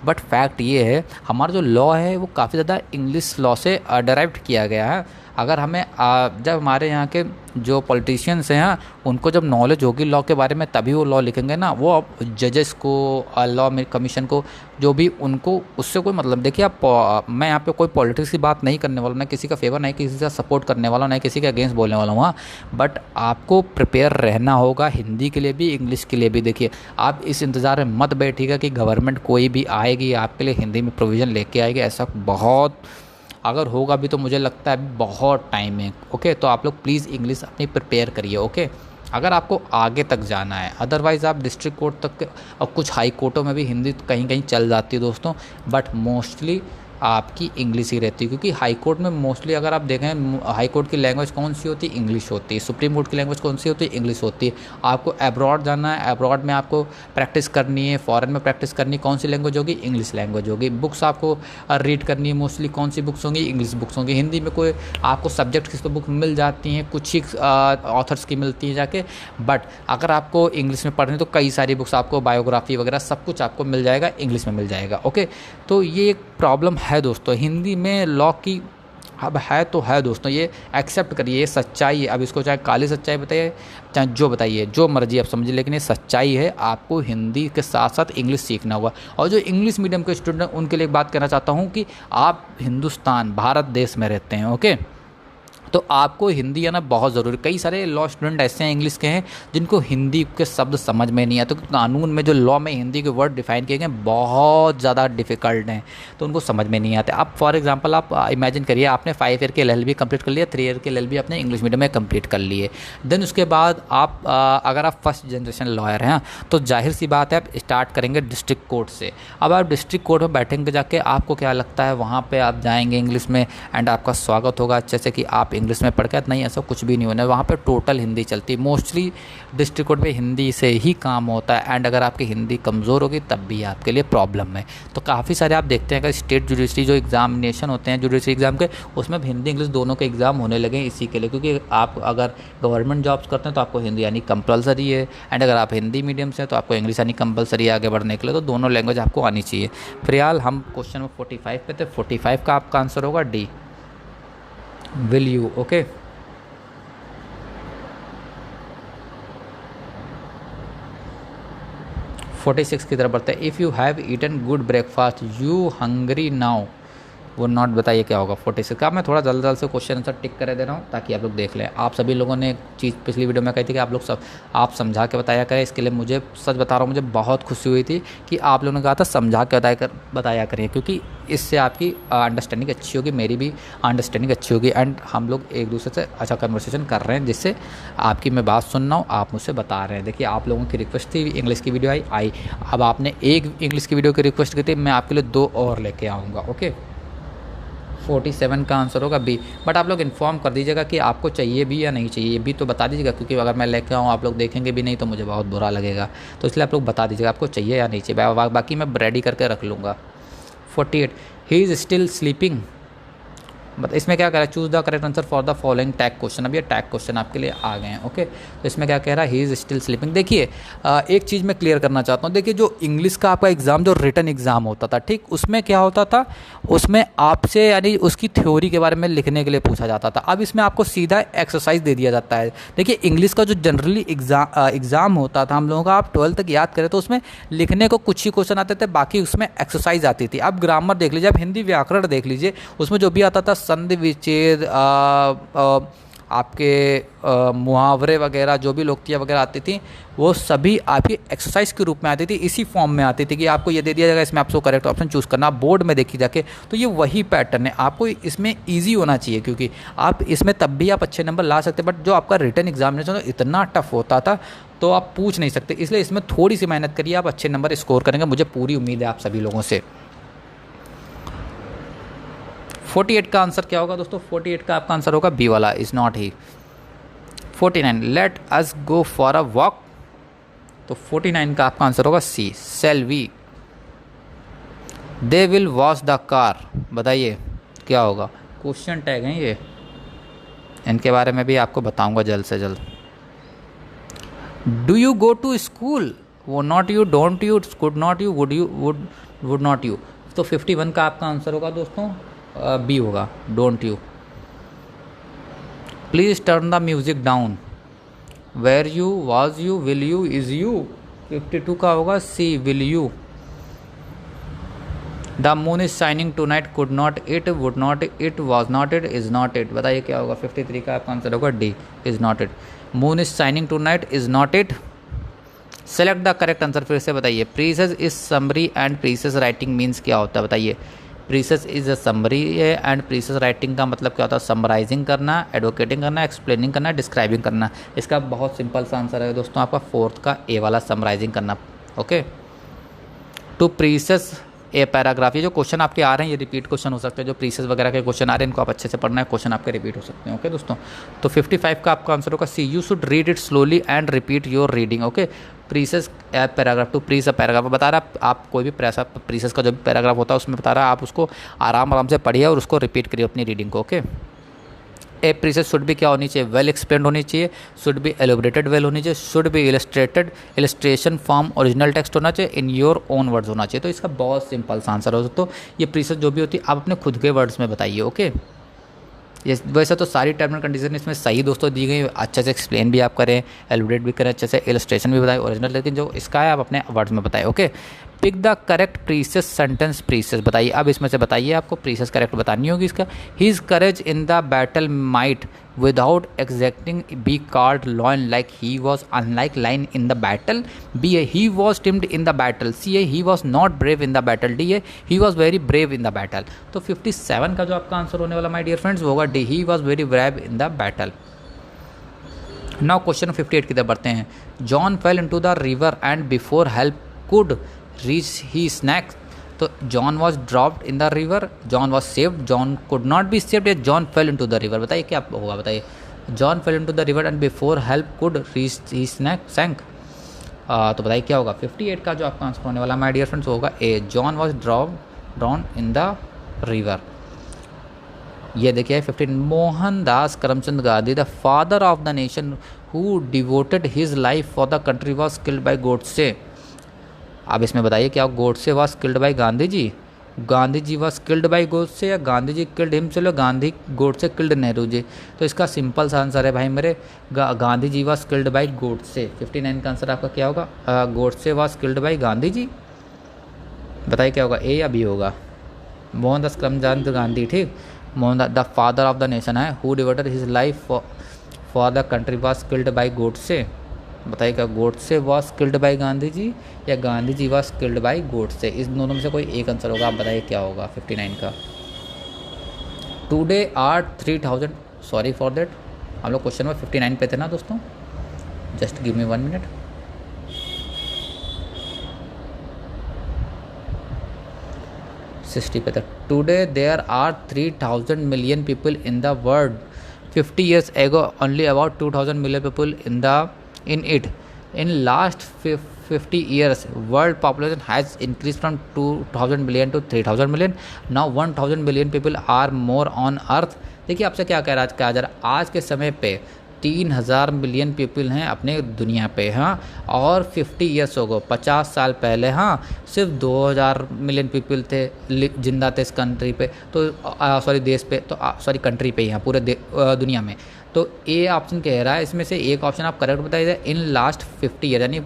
बट फैक्ट ये है हमारा जो लॉ है वो काफ़ी ज़्यादा इंग्लिश लॉ से डराइव्ड किया गया है। अगर हमें जब हमारे यहाँ के जो पॉलिटिशियंस हैं उनको जब नॉलेज होगी लॉ के बारे में तभी वो लॉ लिखेंगे ना, वो अब जजेस को, लॉ में कमीशन को, जो भी उनको उससे कोई मतलब। देखिए आप, मैं यहाँ पे कोई पॉलिटिक्स की बात नहीं करने वाला, ना किसी का फेवर, नहीं किसी का सपोर्ट करने वाला, ना किसी के अगेंस्ट बोलने वाला हूँ, बट आपको प्रिपेयर रहना होगा हिंदी के लिए भी, इंग्लिश के लिए भी। देखिए आप इस इंतज़ार में मत बैठिएगा कि गवर्नमेंट कोई भी आएगी आपके लिए हिंदी में प्रोविज़न लेके आएगी, ऐसा बहुत, अगर होगा भी तो मुझे लगता है अभी बहुत टाइम है। ओके, तो आप लोग प्लीज़ इंग्लिश अपनी प्रिपेयर करिए। ओके, अगर आपको आगे तक जाना है, अदरवाइज़ आप डिस्ट्रिक्ट कोर्ट तक, और कुछ हाई कोर्टों में भी हिंदी कहीं कहीं चल जाती है दोस्तों, बट मोस्टली आपकी इंग्लिश ही रहती है, क्योंकि हाई कोर्ट में मोस्टली अगर आप देखें हाई कोर्ट की लैंग्वेज कौन सी होती है, इंग्लिश होती है। सुप्रीम कोर्ट की लैंग्वेज कौन सी होती है, इंग्लिश होती है। आपको अब्रॉड जाना है, अब्रॉड में आपको प्रैक्टिस करनी है, फॉरेन में प्रैक्टिस करनी, कौन सी लैंग्वेज होगी, इंग्लिश लैंग्वेज होगी। बुक्स आपको रीड करनी है, मोस्टली कौन सी बुक्स होंगी, इंग्लिश बुक्स होंगी। हिंदी में कोई आपको सब्जेक्ट किस पे बुक मिल जाती हैं, कुछ ही ऑथर्स की मिलती है जाके, बट अगर आपको इंग्लिश में पढ़नी तो कई सारी बुक्स आपको, बायोग्राफी वगैरह सब कुछ आपको मिल जाएगा, इंग्लिश में मिल जाएगा। ओके, तो ये एक प्रॉब्लम है दोस्तों हिंदी में लॉ की, अब है तो है दोस्तों, ये एक्सेप्ट करिए, ये सच्चाई है। अब इसको चाहे काली सच्चाई बताइए, चाहे जो बताइए, जो मर्जी आप समझिए, लेकिन ये सच्चाई है। आपको हिंदी के साथ साथ इंग्लिश सीखना होगा। और जो इंग्लिश मीडियम के स्टूडेंट हैं उनके लिए एक बात कहना चाहता हूँ कि आप हिंदुस्तान, भारत देश में रहते हैं, ओके, तो आपको हिंदी आना बहुत ज़रूरी। कई सारे लॉ स्टूडेंट ऐसे हैं इंग्लिश के हैं जिनको हिंदी के शब्द समझ में नहीं आते, तो कानून में जो लॉ में हिंदी के वर्ड डिफाइन किए गए बहुत ज़्यादा डिफ़िकल्ट हैं, तो उनको समझ में नहीं आते। आप फॉर एग्जांपल आप इमेजिन करिए, आपने 5 ईयर के LLB कंप्लीट कर लिया, 3 ईयर के LLB आपने इंग्लिश मीडियम में कंप्लीट कर लिए, देन उसके बाद आप अगर आप फर्स्ट जनरेशन लॉयर हैं तो जाहिर सी बात है आप स्टार्ट करेंगे डिस्ट्रिक्ट कोर्ट से। अब आप डिस्ट्रिक्ट कोर्ट में बैठेंगे जाके, आपको क्या लगता है वहाँ पर आप जाएंगे इंग्लिश में एंड आपका स्वागत होगा अच्छे से कि आप इंग्लिश में पढ़ के, नहीं ऐसा कुछ भी नहीं होना है। वहाँ पे टोटल हिंदी चलती है, मोस्टली डिस्ट्रिक्ट कोर्ट में हिंदी से ही काम होता है, एंड अगर आपकी हिंदी कमज़ोर होगी तब भी आपके लिए प्रॉब्लम है। तो काफ़ी सारे आप देखते हैं अगर स्टेट जुडिशरी जो एग्जामिनेशन होते हैं जुडिशरी एग्ज़ाम के, उसमें हिंदी इंग्लिश दोनों के एग्ज़ाम होने लगे इसी के लिए, क्योंकि आप अगर गवर्नमेंट जॉब्स करते हैं तो आपको हिंदी आनी कंपलसरी है, एंड अगर आप हिंदी मीडियम से हैं तो आपको इंग्लिश आनी कंपलसरी है आगे बढ़ने के लिए, तो दोनों लैंग्वेज आपको आनी चाहिए। फिलहाल हम क्वेश्चन नंबर 45 पे थे, 45 का आपका आंसर होगा डी, विल यू। ओके, 46 की तरफ बढ़ते हैं। If you have eaten good breakfast you hungry now, वो नॉट बताइए क्या होगा 46 का। मैं थोड़ा जल्द जल्द से क्वेश्चन आंसर टिक करे दे रहा हूँ ताकि आप लोग देख लें। आप सभी लोगों ने एक चीज़ पिछली वीडियो में कही थी कि आप लोग सब आप समझा के बताया करें, इसके लिए मुझे सच बता रहा हूँ, मुझे बहुत खुशी हुई थी कि आप लोगों ने कहा था समझा के बताया करें, क्योंकि इससे आपकी अंडरस्टैंडिंग अच्छी होगी, मेरी भी अंडरस्टैंडिंग अच्छी होगी, एंड हम लोग एक दूसरे से अच्छा कन्वर्सेशन कर रहे हैं, जिससे आपकी मैं बात सुन रहा हूँ, आप मुझसे बता रहे हैं। देखिए आप लोगों की रिक्वेस्ट थी इंग्लिश की वीडियो आई, अब आपने एक इंग्लिश की वीडियो की रिक्वेस्ट की थी, मैं आपके लिए 2 और लेके आऊँगा। ओके, 47 का आंसर होगा बी, बट आप लोग इन्फॉर्म कर दीजिएगा कि आपको चाहिए भी या नहीं चाहिए, भी तो बता दीजिएगा, क्योंकि अगर मैं लेके आऊँ आप लोग देखेंगे भी नहीं तो मुझे बहुत बुरा लगेगा, तो इसलिए आप लोग बता दीजिएगा आपको चाहिए या नहीं चाहिए, बाकी मैं रेडी करके रख लूँगा। 48, he is still sleeping, but इसमें क्या कह रहा है, choose the correct answer for the following tag question. अब ये टैग क्वेश्चन आपके लिए आ गए हैं। ओके, तो इसमें क्या कह रहा है, ही इज़ स्टिल स्लीपिंग। देखिए एक चीज़ मैं क्लियर करना चाहता हूँ, देखिए जो इंग्लिश का आपका एग्ज़ाम जो रिटन एग्ज़ाम होता था, ठीक, उसमें क्या होता था, उसमें आपसे यानी उसकी थ्योरी के बारे में लिखने के लिए पूछा जाता था। अब इसमें आपको सीधा एक्सरसाइज दे दिया जाता है। देखिए इंग्लिश का जो जनरली एग्ज़ाम होता था हम लोगों का, आप 12th तक याद करें तो उसमें लिखने को कुछ ही क्वेश्चन आते थे, बाकी उसमें एक्सरसाइज आती थी। अब ग्रामर देख लीजिए, अब हिंदी व्याकरण देख लीजिए, उसमें जो भी आता था संधि विच्छेद, आपके मुहावरे वगैरह, जो भी लोकतियाँ वगैरह आती थी, वो सभी आपकी एक्सरसाइज के रूप में आती थी, इसी फॉर्म में आती थी कि आपको ये दे दिया जाएगा, इसमें आपको करेक्ट ऑप्शन चूज़ करना। आप बोर्ड में देखी जाके तो ये वही पैटर्न है, आपको इसमें ईजी होना चाहिए, क्योंकि आप इसमें तब भी आप अच्छे नंबर ला सकते, बट जो आपका रिटन एग्जामिनेशन इतना टफ होता था तो आप पूछ नहीं सकते, इसलिए इसमें थोड़ी सी मेहनत करिए, आप अच्छे नंबर स्कोर करेंगे, मुझे पूरी उम्मीद है आप सभी लोगों से। 48 का आंसर क्या होगा दोस्तों, 48 का आपका आंसर होगा बी वाला, is not he. 49 let us go for a walk, तो 49 का आपका आंसर होगा C, shall we. They will wash the car, बताइए क्या होगा। क्वेश्चन टैग हैं ये, इनके बारे में भी आपको बताऊंगा जल्द से जल्द। Do you go to school, वो not you, don't you, could not you, would you, would not you, तो 51 का आपका आंसर होगा दोस्तों बी होगा, don't you. Please turn the music down, where you, was you, will you, is you, 52 का होगा C, will you. The moon is shining tonight, could not it, would not it, was not it, is not it, बताइए क्या होगा। 53 का आपका answer होगा D, is not it. Moon is shining tonight, is not it. Select the correct answer, फिर से बताइए। Precis is summary and precis writing means क्या होता है, बताइए। प्रीसेस इज अ समरी है एंड प्रीसेस राइटिंग का मतलब क्या होता है, समराइजिंग करना, एडवोकेटिंग करना, एक्सप्लेनिंग करना, डिस्क्राइबिंग करना। इसका बहुत सिंपल सा आंसर है दोस्तों आपका फोर्थ का ए वाला, समराइजिंग करना। ओके, टू प्रीसेस ए पैराग्राफ, ये जो क्वेश्चन आपके आ रहे हैं ये रिपीट क्वेश्चन हो सकते हैं, जो प्रीसेस वगैरह के क्वेश्चन आ रहे हैं इनको आप अच्छे से पढ़ना है, क्वेश्चन आपके रिपीट हो सकते हैं। ओके दोस्तों, तो 55 का आपका आंसर होगा C, you should read it slowly and repeat your reading. Okay, precis a paragraph, to precis a paragraph बता रहा है आप कोई भी प्रीसेस का जो भी पैराग्राफ होता है उसमें बता रहा है आप उसको आराम से पढ़िए और उसको रिपीट करिए अपनी रीडिंग को। ओके, ए प्रीसेस शुड भी क्या होनी चाहिए, वेल एक्सप्लेंड होनी चाहिए, शुड भी एलोबरेटेड वेल होनी चाहिए, शुड भी illustrated, illustration form original text होना चाहिए, इन योर ओन वर्ड्स होना चाहिए। तो इसका बहुत सिंपल सा आंसर हो दोस्तों, ये प्रीसेस जो भी होती है आप अपने खुद के वर्ड्स में बताइए। ओके, ये वैसे तो सारी टर्म एंड कंडीशन इसमें सही दोस्तों दी गई, अच्छे से एक्सप्लेन भी आप करें, एलोबरेट भी करें, अच्छे से इलस्ट्रेशन भी बताएं ओरिजिनल, लेकिन जो इसका है आप अपने वर्ड्स में बताएं। Okay, pick the correct precis sentence, precis बताइए। अब इसमें से बताइए, आपको प्रीसेस करेक्ट बतानी होगी इसका। His courage in the battle might without exaggerating be called lion like he was unlike lion in the battle, B a he was timid in the battle, C a he was not brave in the battle, D a he was very brave in the battle. तो 57 का जो आपका answer होने वाला my dear friends वो होगा D, he was very brave in the battle. Now question 58 की तरफ बढ़ते हैं। John fell into the river and before help could reach he sank, तो John was dropped in the river, John was saved, John could not be saved, या John fell into the river, बताइए क्या होगा। बताइए, John fell into the river and before help could reach he sank, तो बताइए क्या होगा। 58 का जो आपका आंसर होने वाला माय डियर फ्रेंड्स होगा A, John was drowned in the river. ये देखिए 15, Mohandas Karamchand Gandhi the father of the nation who devoted his life for the country was killed by Godse. अब इसमें बताइए क्या Godse was killed by Gandhi ji, Gandhi ji was killed by Godse, या Gandhi ji killed him, चलो Gandhi Godse killed Nehru ji. तो इसका सिंपल सा आंसर है भाई मेरे, Gandhi ji was killed by Godse. 59 का आंसर आपका क्या होगा, Godse was killed by Gandhi ji, बताइए क्या होगा, ए या बी होगा। मोहनदास करमचंद गांधी, ठीक, Mohandas the father of the nation है, who devoted his life for the country was killed by Godse, बताइए क्या Godse was killed by Gandhi ji या Gandhi ji was killed by Godse, इस दोनों में से कोई एक आंसर होगा, आप बताइए क्या होगा 59 का। Today are 3000, sorry for that, हम लोग क्वेश्चन में 59 पे थे ना दोस्तों, जस्ट गिव मी 1 मिनट। पे था। Today there are 3000 million people in the world, 50 years ago only about 2000 million people in it. In last 50 years world population has increased from 2000 million to 3000 million. Now 1000 million people are more on earth. देखिए आपसे क्या कह रहा है, आज के समय पे 3000 मिलियन पीपल हैं अपने दुनिया पे, हाँ, और 50 ईयर्स हो गए, 50 साल पहले, हाँ, सिर्फ 2000 मिलियन पीपल थे जिंदा थे इस कंट्री पे, तो सॉरी देश पे, तो सॉरी कंट्री पे, यहाँ पूरे दुनिया में। तो ए ऑप्शन कह रहा है इसमें से एक ऑप्शन आप करेक्ट बताइए, इन लास्ट 50 ईयर, यानी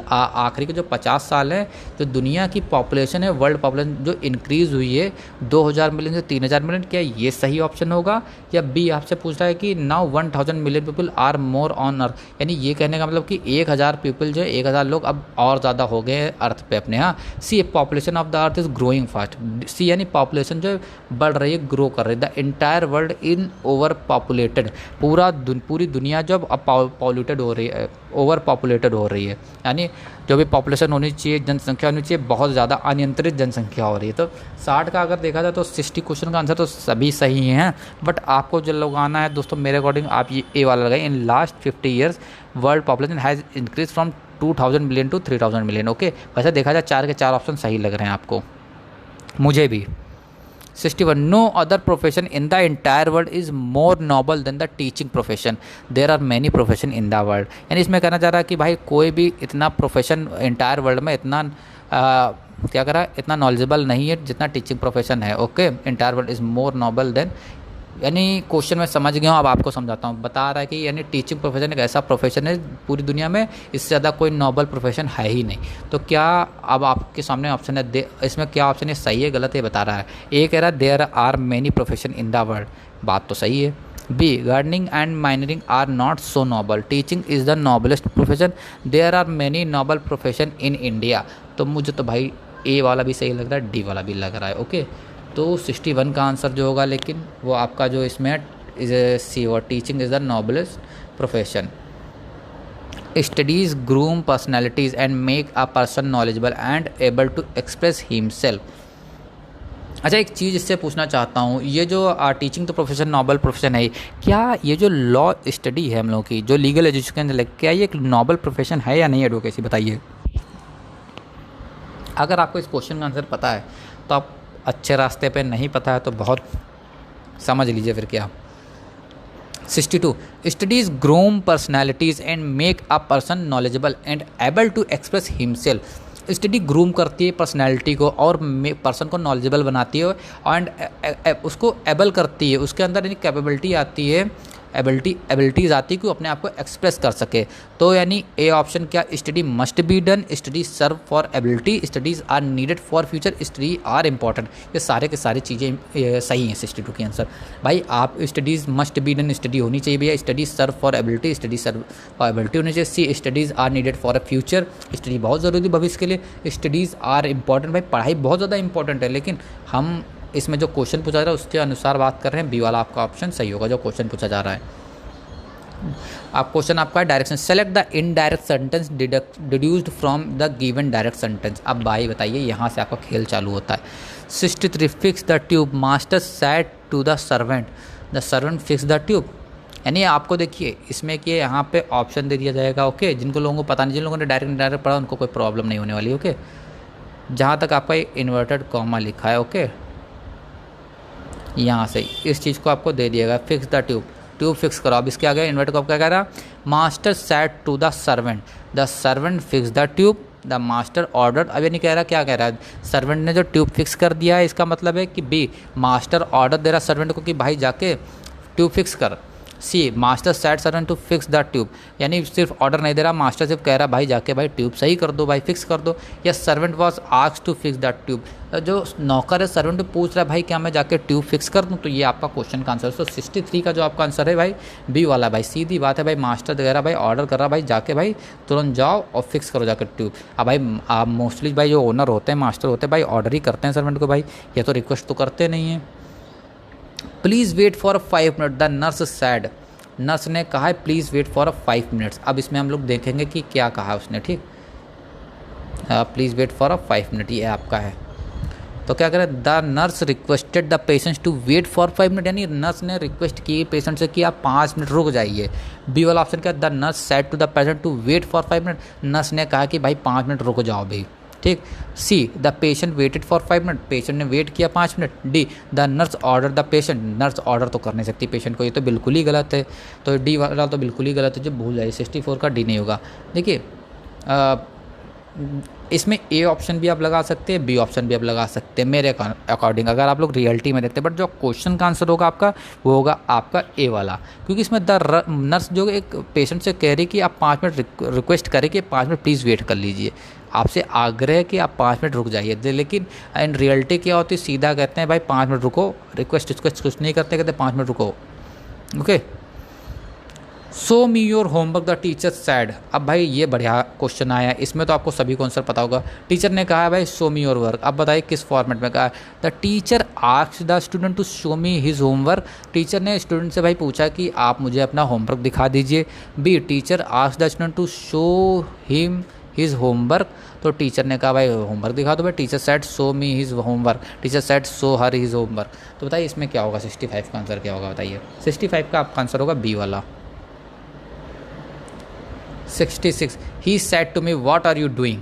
आखिरी के जो 50 साल है जो दुनिया की पॉपुलेशन है, वर्ल्ड पॉपुलेशन जो इंक्रीज़ हुई है 2000 मिलियन से 3000 मिलियन, क्या ये सही ऑप्शन होगा, या बी आपसे पूछ रहा है कि now 1000 million people are more on earth, यानी ये कहने का मतलब कि 1000 पीपल जो है 1000 लोग अब और ज़्यादा हो गए हैं अर्थ पे अपने, हाँ। C population of the earth is growing fast, C यानी पॉपुलेशन जो है बढ़ रही है, ग्रो कर रही है। The entire world in over populated, पूरी दुनिया जो अब पॉल्यूटेड हो रही है, ओवर पॉपुलेटेड हो रही है, यानी जो भी पॉपुलेशन होनी चाहिए, जनसंख्या होनी चाहिए, बहुत ज़्यादा अनियंत्रित जनसंख्या हो रही है। तो 60 का अगर देखा जाए तो 60 क्वेश्चन का आंसर तो सभी सही हैं, बट आपको जो लगाना है दोस्तों मेरे अकॉर्डिंग आप ये ए वाला लगाए। In last 50 years world population has increase from 2000 million to 3000 million. Okay, वैसे देखा जाए 4 के 4 ऑप्शन सही लग रहे हैं आपको, मुझे भी। 61 no other profession in the entire world is more noble than the teaching profession, there are many profession in the world. यानी इसमें कहना चाह रहा है कि भाई कोई भी इतना प्रोफेशन इंटायर वर्ल्ड में इतना क्या करा इतना नॉलेजेबल नहीं है जितना टीचिंग प्रोफेशन है। Okay, entire world is more noble than, यानी क्वेश्चन में समझ गया हूँ, अब आपको समझाता हूँ। बता रहा है कि यानी टीचिंग प्रोफेशन एक ऐसा प्रोफेशन है पूरी दुनिया में इससे ज़्यादा कोई नोबल प्रोफेशन है ही नहीं। तो क्या अब आपके सामने ऑप्शन है, इसमें क्या ऑप्शन है सही है गलत है बता रहा है। ए कह रहा है there are many profession in the world, बात तो सही है। B gardening and mining are not so noble, teaching is the noblest profession, there are many noble profession in India. तो मुझे तो भाई ए वाला भी सही लग रहा है, डी वाला भी लग रहा है। ओके, तो 61 का आंसर जो होगा लेकिन वो आपका जो इसमें इज सी और teaching is the noblest profession. Studies groom personalities and make a person knowledgeable and able to express himself. अच्छा, एक चीज़ इससे पूछना चाहता हूँ, ये जो टीचिंग तो प्रोफेशन नोबल प्रोफेशन है, क्या ये जो लॉ स्टडी है हम लोगों की जो लीगल एजुकेशन है, क्या ये एक नोबल प्रोफेशन है या नहीं एडवोकेसी, बताइए। अगर आपको इस क्वेश्चन का आंसर पता है तो आप अच्छे रास्ते पे, नहीं पता है तो बहुत समझ लीजिए फिर क्या। 62 studies groom personalities and make a person knowledgeable and able to express himself. Study groom करती है पर्सनैलिटी को और पर्सन को नॉलेजेबल बनाती है एंड उसको एबल करती है, उसके अंदर यानी कैपेबिलिटी आती है, एबिलिटीज़ आती है कि वो अपने आप को एक्सप्रेस कर सके। तो यानी ए ऑप्शन क्या, study must be done, study serve for ability, studies are needed for future, study are important. ये सारे के सारे चीज़ें सही हैं 62 के आंसर। भाई आप studies must be done, study होनी चाहिए भैया, study serve for ability, study serve for ability होनी चाहिए। C studies are needed for a future, study बहुत ज़रूरी भविष्य के लिए। स्टडीज़ आर इंपॉर्टेंट, भाई पढ़ाई बहुत ज़्यादा इंपॉर्टेंट है, लेकिन हम इसमें जो क्वेश्चन पूछा जा रहा है उसके अनुसार बात कर रहे हैं। बी वाला आपका ऑप्शन सही होगा जो क्वेश्चन पूछा जा रहा है। आप क्वेश्चन आपका है direction, select the indirect sentence deduced from the given direct sentence. अब भाई बताइए, यहाँ से आपका खेल चालू होता है। 63 fix the tube, master said to the servant, the servant fix the tube. यानी आपको देखिए इसमें कि यहाँ पे ऑप्शन दे दिया जाएगा। ओके, जिनको लोगों को पता नहीं, जिन लोगों ने डायरेक्ट इनडायरेक्ट पढ़ा उनको कोई प्रॉब्लम नहीं होने वाली। ओके, जहाँ तक आपका इन्वर्टेड कॉमा लिखा है, ओके यहाँ से इस चीज़ को आपको दे दिएगा, fix the tube, tube fix करो। अब इसके आगे इन्वर्टेड कॉमा क्या कह रहा, master said to the servant, the servant fix the tube, the master order. अब ये नहीं कह रहा, क्या कह रहा है, सर्वेंट ने जो ट्यूब फिक्स कर दिया है, इसका मतलब है कि बी मास्टर ऑर्डर दे रहा सर्वेंट को कि भाई जाके ट्यूब फिक्स कर। C master said servant to fix the tube, यानी सिर्फ ऑर्डर नहीं दे रहा, मास्टर सिर्फ कह रहा भाई जाके भाई ट्यूब सही कर दो, भाई फिक्स कर दो। या servant was asked to fix the tube, जो नौकर है सर्वेंट को पूछ रहा है भाई क्या मैं जाके ट्यूब फिक्स कर दूँ। तो ये आपका क्वेश्चन का आंसर है। तो 63 का जो आपका आंसर है भाई बी वाला, भाई सीधी बात है भाई, मास्टर कह रहा भाई ऑर्डर कर रहा भाई जाके भाई तुरंत जाओ और फिक्स करो जाकर ट्यूब। अब भाई आप मोस्टली भाई जो ओनर होते हैं, मास्टर होते हैं भाई, ऑर्डर ही करते हैं सर्वेंट को भाई, ये तो रिक्वेस्ट तो करते नहीं हैं। Please wait for 5 minute, the nurse said, nurse ने कहा है प्लीज़ वेट फॉर 5 मिनट्स। अब इसमें हम लोग देखेंगे कि क्या कहा उसने, ठीक। प्लीज़ वेट फॉर 5 मिनट ये आपका है। तो क्या करें, the nurse requested the patients to wait for 5 minute, यानी नर्स ने रिक्वेस्ट की पेशेंट से कि आप 5 मिनट रुक जाइए। बी वाला ऑप्शन क्या, the nurse said to the patient to wait for 5 minute, nurse ने कहा कि भाई 5 मिनट रुक जाओ भाई, ठीक। See the patient waited for 5 minute, patient ने वेट किया 5 minute. D the nurse order the patient, nurse order तो कर नहीं सकती पेशेंट को, ये तो बिल्कुल ही गलत है। तो डी वाला तो बिल्कुल ही गलत है, जो भूल जाइए। 64 का डी नहीं होगा। देखिए इसमें ए ऑप्शन भी आप लगा सकते हैं, बी ऑप्शन भी आप लगा सकते हैं मेरे अकॉर्डिंग, अगर आप लोग रियलिटी में देखते हैं। बट जो क्वेश्चन का आंसर होगा आपका वो होगा आपका ए वाला, क्योंकि इसमें द नर्स जो एक पेशेंट से कह रही कि आप 5 मिनट रिक्वेस्ट करें कि 5 मिनट प्लीज़ वेट कर लीजिए, आपसे आग्रह है कि आप 5 मिनट रुक जाइए। लेकिन इन रियलिटी क्या होती है, सीधा कहते हैं भाई 5 मिनट रुको, रिक्वेस्ट कुछ नहीं करते, कहते 5 मिनट रुको। Okay, so me your homework the teacher sad. अब भाई ये बढ़िया क्वेश्चन आया है, इसमें तो आपको सभी को आंसर पता होगा। टीचर ने कहा है भाई शो मी योर वर्क, अब बताइए किस फॉर्मेट में कहा है। The teacher asked the student to show me his homework, teacher ने स्टूडेंट से भाई पूछा कि आप मुझे अपना होमवर्क दिखा दीजिए। B teacher asked the student to show him his homework. तो टीचर ने कहा भाई होमवर्क दिखा दो भाई। Teacher said show me his homework. Teacher said show her his homework. तो बताइए इसमें क्या होगा, 65 का आंसर क्या होगा बताइए। 65 का आपका आंसर होगा बी वाला। 66 he said to me what are you doing.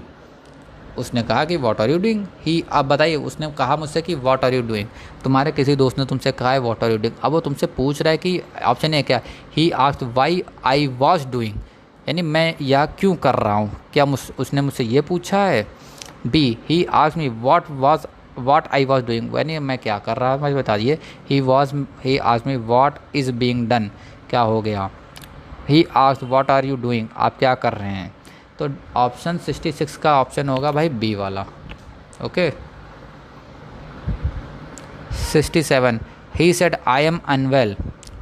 उसने कहा कि व्हाट आर यू डूइंग ही। अब बताइए उसने कहा मुझसे कि व्हाट आर यू डूइंग। तुम्हारे किसी दोस्त ने तुमसे कहा है व्हाट आर यू डूइंग। अब वो तुमसे पूछ रहा है कि ऑप्शन है क्या, he asked why I was doing, यानी मैं यह क्यों कर रहा हूँ, क्या उसने मुझसे ये पूछा है। B he asked me what I was doing, यानी मैं क्या कर रहा था मुझे बता दिए। He asked me what is being done, क्या हो गया। He asked what are you doing, आप क्या कर रहे हैं। तो ऑप्शन 66 का ऑप्शन होगा भाई बी वाला। Okay. 67 he said I am unwell.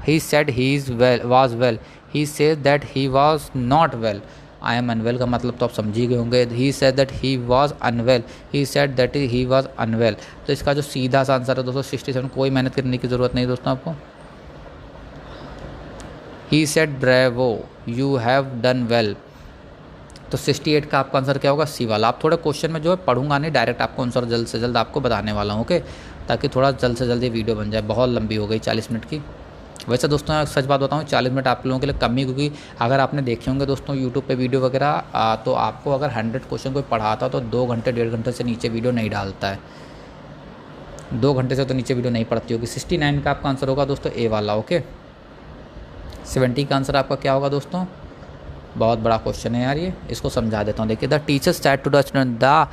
He said he is well was well. He says that he was not well. I am unwell का मतलब तो आप समझ ही गए होंगे। He said that he was unwell. He said that he was unwell. तो इसका जो सीधा सा आंसर है दोस्तों 67, कोई मेहनत करने की ज़रूरत नहीं दोस्तों आपको। He said bravo you have done well. तो 68 का आपका आंसर क्या होगा, सी वाला। आप थोड़े क्वेश्चन में जो है पढ़ूंगा नहीं, डायरेक्ट आपको आंसर जल्द से जल्द आपको बताने वाला हूँ। ओके, ताकि थोड़ा जल्द से जल्द ये वीडियो बन जाए। बहुत लंबी हो गई 40 मिनट की। वैसे दोस्तों सच बात बताऊँ 40 मिनट आप लोगों के लिए कम ही, क्योंकि अगर आपने देखे होंगे दोस्तों यूट्यूब पे वीडियो वगैरह तो आपको अगर 100 क्वेश्चन कोई पढ़ाता तो 2 घंटे 1.5 घंटे से नीचे वीडियो नहीं डालता है। 2 घंटे से तो नीचे वीडियो नहीं पड़ती होगी। 69 का आपका आंसर होगा दोस्तों ए वाला। ओके। 70 का आंसर आपका क्या होगा दोस्तों, बहुत बड़ा क्वेश्चन है यार ये, इसको समझा देता हूँ। देखिए the teacher said to the student the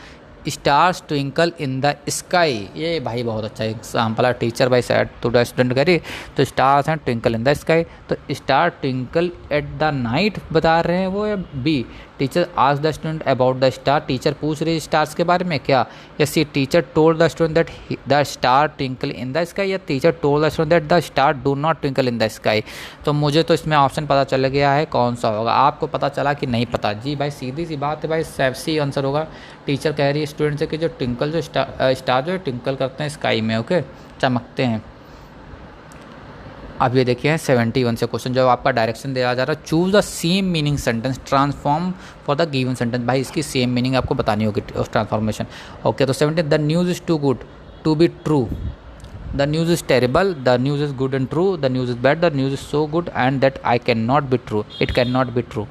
stars twinkle in the sky. ये भाई बहुत अच्छा एग्जाम्पल है। टीचर भाई सेड टू द स्टूडेंट करिए तो स्टार्स हैं ट्विंकल इन द स्काई। तो star twinkle at the night बता रहे हैं वो, या B teacher ask the student about the star, teacher पूछ रही है स्टार्स के बारे में क्या, या C teacher told the student that the star twinkle in the sky, या teacher told the student that the star do not twinkle in the sky. तो मुझे तो इसमें ऑप्शन पता चल गया है कौन सा होगा। आपको पता चला कि नहीं पता। जी भाई सीधी सी बात है भाई, सी आंसर होगा। टीचर कह रही है स्टूडेंट से कि जो ट्विंकल जो स्टार जो है ट्विंकल करते हैं स्काई में। ओके, चमकते हैं। अब ये देखिए 71 से क्वेश्चन जो आपका डायरेक्शन दिया जा रहा है, choose the same meaning sentence transform for the given sentence. भाई इसकी सेम मीनिंग आपको बतानी होगी ट्रांसफॉर्मेशन। ओके, तो 70 the news is too good to be true, the news is terrible, the news is good and true, the news is bad, the news is so good and that I can not be true, it can not be true.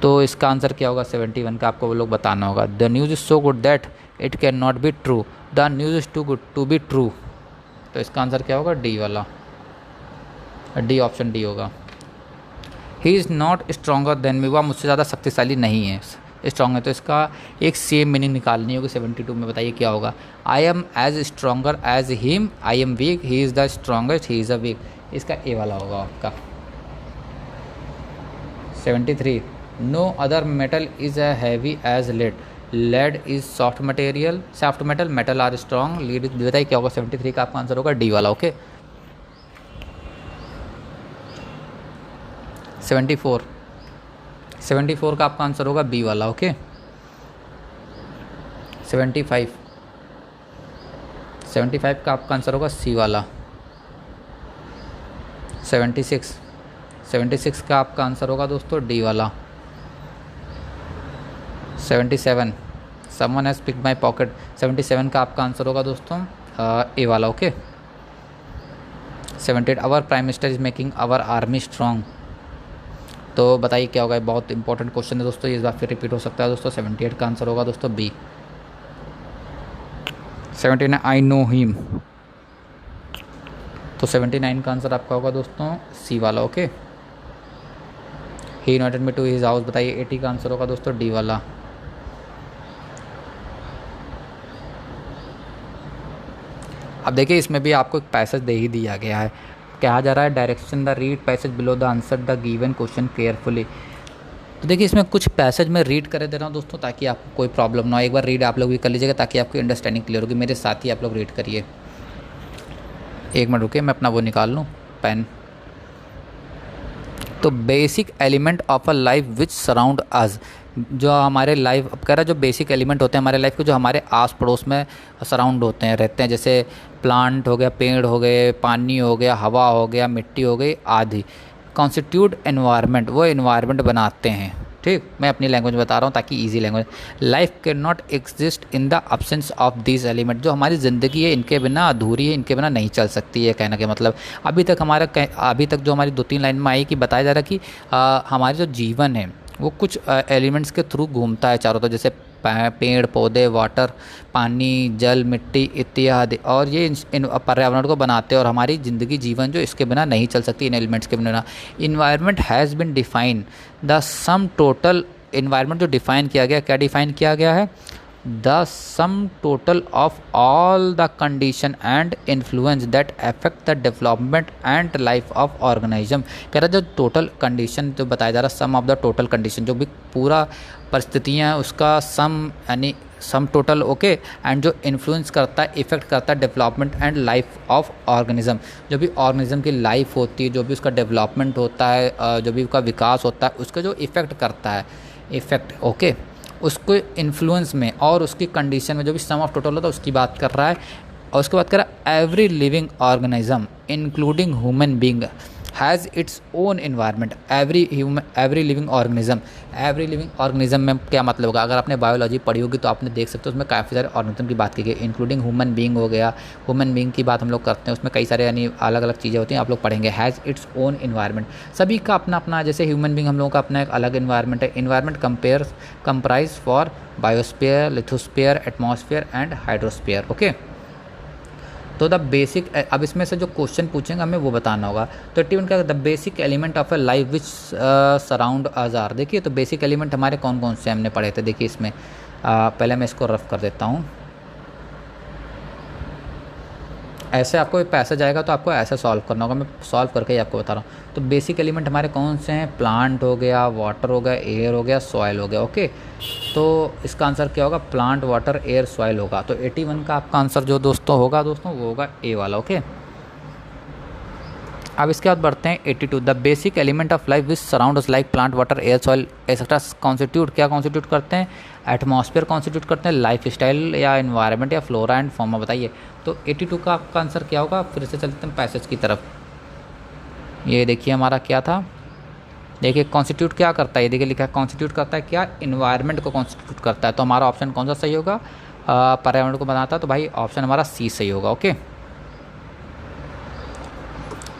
तो इसका answer क्या होगा 71 का, आपको वो लोग बताना होगा। The news is so good that it can not be true, the news is too good to be true. तो इसका आंसर क्या होगा, डी वाला। डी, ऑप्शन डी होगा। He is not stronger than me, वह मुझसे ज़्यादा शक्तिशाली नहीं है, स्ट्रॉन्ग है। तो इसका एक सेम मीनिंग निकालनी होगी 72 में। बताइए क्या होगा। I am as stronger as him, I am weak, he is the strongest, he is a weak. इसका ए वाला होगा आपका। 73 no other metal is a heavy as lead, lead is soft material, soft metal, metal are strong, lead. बताइए क्या होगा 73 का आपका answer होगा डी वाला। ओके। 74 का आपका आंसर होगा बी वाला। ओके। 75 का आपका आंसर होगा सी वाला। 76 का आपका आंसर होगा दोस्तों डी वाला। 77 someone has picked my pocket, 77 का आपका आंसर होगा दोस्तों ए वाला। Okay. 78 our prime minister is making our army strong. तो बताइए क्या होगा। बहुत इंपॉर्टेंट क्वेश्चन है दोस्तों, इस बार फिर रिपीट हो सकता है दोस्तों। 78 का आंसर होगा दोस्तों बी। 79 I know him. तो 79 का आंसर आपका होगा दोस्तों सी वाला। Okay. He invited me to his house. बताइए 80 का आंसर होगा दोस्तों डी वाला। अब देखिए इसमें भी आपको एक पैसेज दे ही दिया गया है। कहा जा रहा है direction the read passage below the answer the given question carefully. तो देखिए इसमें कुछ पैसेज में रीड कर दे रहा हूँ दोस्तों, ताकि आपको कोई प्रॉब्लम ना हो। एक बार रीड आप लोग भी कर लीजिएगा ताकि आपकी अंडरस्टैंडिंग क्लियर होगी। मेरे साथ ही आप लोग रीड करिए। एक मिनट रुकिए, मैं अपना वो निकाल लूँ पेन। तो basic element of a life which surround us, जो हमारे लाइफ, अब कह रहा है जो बेसिक एलिमेंट होते हैं हमारे लाइफ के, जो हमारे आस पड़ोस में सराउंड होते हैं, रहते हैं, जैसे प्लांट हो गया, पेड़ हो गए, पानी हो गया, हवा हो गया, मिट्टी हो गई आदि। कॉन्स्टिट्यूट एनवायरनमेंट, वो एनवायरनमेंट बनाते हैं। ठीक, मैं अपनी लैंग्वेज में बता रहा हूँ ताकि easy language. Life can not exist in the absence of this element, जो हमारी ज़िंदगी है इनके बिना अधूरी है, इनके बिना नहीं चल सकती है। कहने के मतलब अभी तक जो हमारी 2-3 लाइन में आई कि बताया जा रहा है कि हमारी जो जीवन है वो कुछ एलिमेंट्स के थ्रू घूमता है चारों तरफ, जैसे पेड़ पौधे, वाटर, पानी, जल, मिट्टी इत्यादि, और ये इन पर्यावरण को बनाते हैं और हमारी ज़िंदगी जीवन जो इसके बिना नहीं चल सकती, इन एलिमेंट्स के बिना। Environment has been define the sum total, environment जो डिफ़ाइन किया गया, क्या डिफ़ाइन किया गया है? The sum total of all the condition and influence that affect the development and life of organism. कह रहा है जो टोटल कंडीशन जो बताया जा रहा है, सम ऑफ द टोटल कंडीशन, जो भी पूरा परिस्थितियाँ हैं उसका सम, यानी सम टोटल, ओके, एंड जो इन्फ्लुएंस करता है, इफेक्ट करता है development and life of organism, जो भी ऑर्गेनिज्म की लाइफ होती है, जो भी उसका डेवलपमेंट होता है, जो भी उसका विकास होता है, उसका जो इफेक्ट करता है, इफेक्ट, ओके, उसको इन्फ्लुएंस में और उसकी कंडीशन में जो भी सम ऑफ टोटल होता है उसकी बात कर रहा है। और उसके बाद कर रहा है every living organism including human being has its own environment. Every living organism में क्या मतलब होगा? अगर आपने बायोलॉजी पढ़ी होगी तो आपने देख सकते हो उसमें काफ़ी सारे ऑर्गेनिज्म की बात की गई, इंक्लूडिंग ह्यूमन बींग हो गया। ह्यूमन बींग की बात हम लोग करते हैं, उसमें कई सारे यानी अलग अलग चीज़ें होती हैं, आप लोग पढ़ेंगे। हैज़ इट्स ओन इन्वायरमेंट, सभी का अपना अपना, जैसे ह्यूमन बींग हम लोगों का अपना एक अलग इन्वायरमेंट है। Environment comprise for biosphere, lithosphere, atmosphere and hydrosphere, okay. तो द बेसिक, अब इसमें से जो क्वेश्चन पूछेंगे हमें वो बताना होगा। तो 81 का the basic element of a life which surround us are. देखिए तो बेसिक एलिमेंट हमारे कौन कौन से हमने पढ़े थे, देखिए इसमें पहले मैं इसको रफ कर देता हूँ। ऐसे आपको पैसेज आएगा तो आपको ऐसे सॉल्व करना होगा, मैं सॉल्व करके ही आपको बता रहा हूँ। तो बेसिक एलिमेंट हमारे कौन से हैं? प्लांट हो गया, वाटर हो गया, एयर हो गया, सॉइल हो गया, ओके। तो इसका आंसर क्या होगा? प्लांट, वाटर, एयर, सॉइल होगा। तो 81 का आपका आंसर जो दोस्तों होगा वो होगा ए वाला, ओके। अब इसके बाद बढ़ते हैं 82, the basic element of life which surround us like plant, water, air, soil etcetera constitute, क्या कॉन्स्टिट्यूट करते हैं? एटमॉस्फेयर कॉन्स्टिट्यूट करते हैं, लाइफ स्टाइल या इन्वायरमेंट या फ्लोरा एंड फॉर्मा, बताइए। तो 82 का आपका आंसर क्या होगा? फिर से चलते हैं पैसेज की तरफ। ये देखिए हमारा क्या था, देखिए कॉन्स्टिट्यूट क्या करता है, ये देखिए लिखा है कॉन्स्टिट्यूट करता है क्या? इन्वायरमेंट को कॉन्स्टिट्यूट करता है। तो हमारा ऑप्शन कौन सा सही होगा? पर्यावरण को बनाता है, तो भाई ऑप्शन हमारा सी सही होगा, ओके।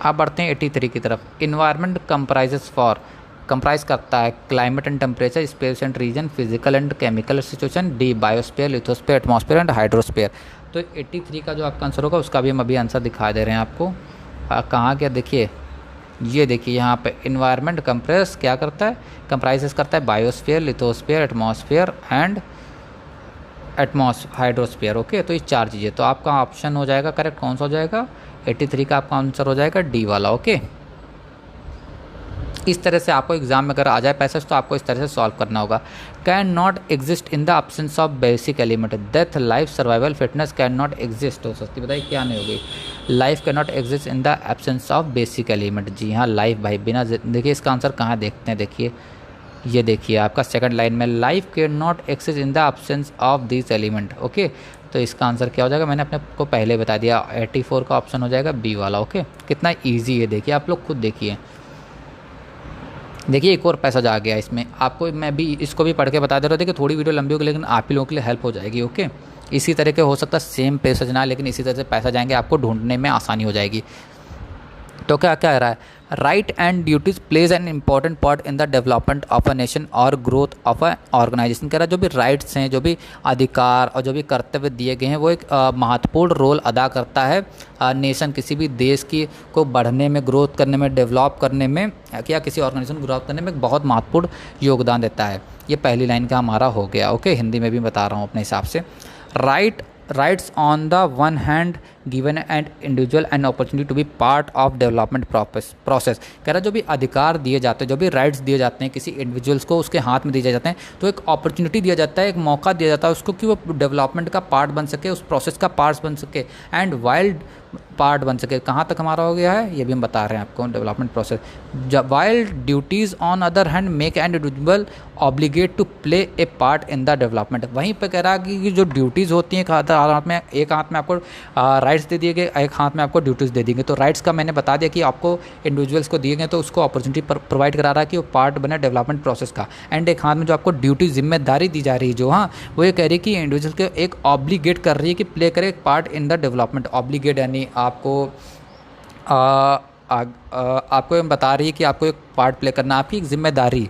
अब बढ़ते हैं 83 की तरफ। इन्वायरमेंट कंप्राइज करता है climate and temperature, space and region, physical and chemical situation, the biosphere, lithosphere, atmosphere and hydrosphere. तो 83 का जो आपका आंसर होगा उसका भी हम अभी आंसर दिखा दे रहे हैं आपको। कहाँ क्या, देखिए ये देखिए यहाँ पे इन्वायरमेंट कंप्राइजेस करता है biosphere, lithosphere, atmosphere and hydrosphere, okay. तो ये 4 चीज़ें, तो आपका ऑप्शन हो जाएगा करेक्ट, कौन सा हो जाएगा? 83 का आपका आंसर हो जाएगा डी वाला, ओके। इस तरह से आपको एग्जाम में अगर आ जाए पैसेज तो आपको इस तरह से सॉल्व करना होगा। Can not exist in the absence of basic element, death, life, survival, fitness can not exist हो सकती, बताइए क्या नहीं होगी? Life can not exist in the absence of basic element, जी हाँ लाइफ भाई बिना, देखिए इसका आंसर कहाँ देखते हैं, देखिए ये देखिए आपका सेकंड लाइन में, life can not exist in the absence of this element, okay. तो इसका आंसर क्या हो जाएगा? मैंने अपने को पहले बता दिया, 84 का ऑप्शन हो जाएगा बी वाला, ओके। कितना ईजी है देखिए, आप लोग खुद देखिए। देखिए एक और पैसेज आ गया इसमें, आपको मैं भी इसको भी पढ़ के बता दे रहा हूँ। देखिए थोड़ी वीडियो लंबी होगी लेकिन आप ही लोगों के लिए हेल्प हो जाएगी, ओके। इसी तरह के हो सकता है सेम पैसेज ना, लेकिन इसी तरह से पैसेज आएंगे, आपको ढूंढने में आसानी हो जाएगी। तो क्या कह रहा है? Right and duties plays an important part in the development of a nation और ग्रोथ ऑफ अ ऑर्गेनाइजेशन। कह रहा है जो भी राइट्स हैं, जो भी अधिकार और जो भी कर्तव्य दिए गए हैं वो एक महत्वपूर्ण रोल अदा करता है नेशन, किसी भी देश की को बढ़ने में, ग्रोथ करने में, डेवलप करने में, या किसी ऑर्गेनाइजेशन को ग्रोथ करने में बहुत महत्वपूर्ण योगदान देता है। ये पहली लाइन का हमारा हो गया, ओके। हिंदी में भी बता रहा हूँ अपने हिसाब से। Rights on the one hand given and individual an opportunity to be part of development process. कह रहा जो भी अधिकार दिए जाते हैं, जो भी राइट्स दिए जाते हैं किसी इंडिविजुअल्स को, उसके हाथ में दिए जाते हैं, तो एक अपॉर्चुनिटी दिया जाता है, एक मौका दिया जाता है उसको कि वो डेवलपमेंट का पार्ट बन सके, उस प्रोसेस का पार्ट बन सके एंड वाइल्ड पार्ट बन सके। कहाँ तक हमारा हो गया है ये भी हम बता रहे हैं आपको, development process. While duties on other hand make an individual obligate to play a part in the development. वहीं पर कह रहा है कि जो ड्यूटीज़ होती हैं एक हाथ में आपको राइट्स राइट्स दे दिए गए, एक हाथ में आपको ड्यूटीज़ दे देंगे। तो राइट्स का मैंने बता दिया कि आपको इंडिविजुअल्स को दिए गए तो उसको अपॉर्चुनिटी प्रोवाइड करा रहा है कि वो पार्ट बने डेवलपमेंट प्रोसेस का। एंड एक हाथ में जो आपको ड्यूटी जिम्मेदारी दी जा रही है जो, हाँ, वो ये कह रही है कि इंडिविजुअल के एक ऑब्लिगेट कर रही है कि प्ले करे एक part in the development. Obligate यानी आपको आपको ये बता रही है कि आपको एक पार्ट प्ले करना, आपकी एक जिम्मेदारी।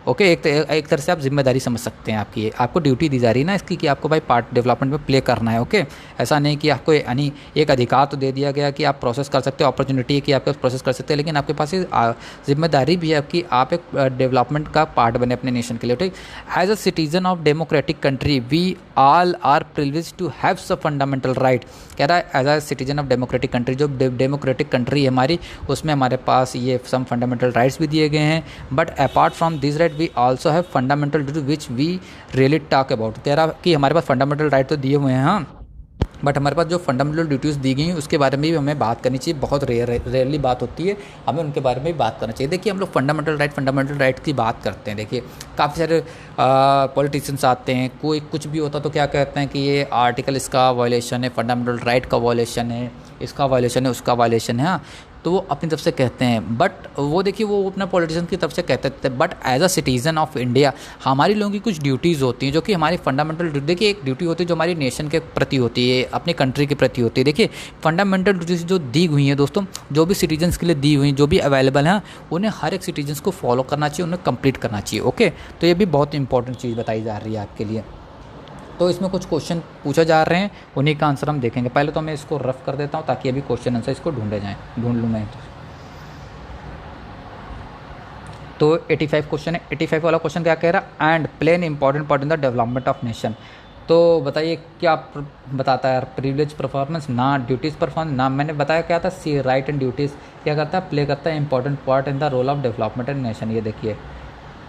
ओके, एक तरह से आप जिम्मेदारी समझ सकते हैं आपकी, आपको ड्यूटी दी जा रही है ना इसकी कि आपको भाई पार्ट डेवलपमेंट में प्ले करना है। ओके, ऐसा नहीं कि आपको यानी एक अधिकार तो दे दिया गया कि आप प्रोसेस कर सकते हो, अपॉर्चुनिटी है कि आप प्रोसेस कर सकते हैं, लेकिन आपके पास ये जिम्मेदारी भी है कि आप एक डेवलपमेंट का पार्ट बने अपने नेशन के लिए। ठीक, as a citizen of democratic country we all are privilege to have some fundamental right. कह रहा है as a citizen of democratic country, जो डेमोक्रेटिक कंट्री है हमारी, उसमें हमारे पास ये सम फंडामेंटल राइट्स भी दिए गए हैं। But apart from this right we also have fundamental duty which we really talk about. कह रहा कि हमारे पास फंडामेंटल राइट तो दिए हुए हैं, हाँ, बट हमारे पास जो फंडामेंटल ड्यूटीज़ दी गई हैं उसके बारे में भी हमें बात करनी चाहिए। बहुत रेयरली बात होती है, हमें उनके बारे में भी बात करना चाहिए। देखिए, हम लोग फंडामेंटल राइट की बात करते हैं। देखिए, काफ़ी सारे पॉलिटिशियंस आते हैं, कोई कुछ भी होता तो क्या कहते हैं कि ये आर्टिकल इसका वायलेशन है, फंडामेंटल राइट का वायलेशन है, इसका वायलेशन है, उसका वायलेशन है, हाँ, तो वो अपनी तरफ से कहते हैं। बट वो देखिए, वो अपना पॉलिटिशियन की तरफ से कहते थे, but as a citizen of India हमारी लोगों की कुछ ड्यूटीज़ होती हैं जो कि हमारी फंडामेंटल। देखिए, एक ड्यूटी होती है जो हमारी नेशन के प्रति होती है, अपनी कंट्री के प्रति होती है। देखिए, फंडामेंटल ड्यूटीज़ जो दी हुई हैं दोस्तों, जो भी सिटीजन्स के लिए दी हुई, जो भी अवेलेबल हैं, उन्हें हर एक सिटीजन्स को फॉलो करना चाहिए, उन्हें कंप्लीट करना चाहिए। ओके, तो ये भी बहुत इंपॉर्टेंट चीज़ बताई जा रही है आपके लिए। तो इसमें कुछ क्वेश्चन पूछे जा रहे हैं, उन्हीं का आंसर हम देखेंगे। पहले तो मैं इसको रफ कर देता हूँ ताकि अभी क्वेश्चन आंसर इसको ढूंढ लूँ मैं। तो 85 क्वेश्चन है। 85 वाला क्वेश्चन क्या कह रहा है? And play an important part in the development of nation. तो बताइए क्या बताता है? प्रिविलेज परफॉर्मेंस ना, ड्यूटीज़ परफॉर्मेंस ना। मैंने बताया क्या था? सी राइट एंड ड्यूटीज़ क्या करता है? प्ले करता है important part in the role of development and nation. ये देखिए,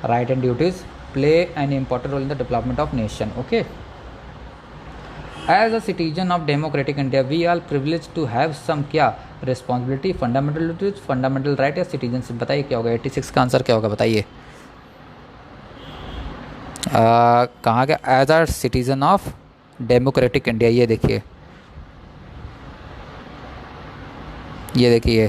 right and duties play an important role in the development of nation. Okay, as a citizen of democratic India we are privilege to have some क्या responsibility, fundamental duties, fundamental right या citizenship. बताइए क्या होगा? 86 का answer क्या होगा? बताइए कहाँ का? As a citizen of democratic India. ये देखिए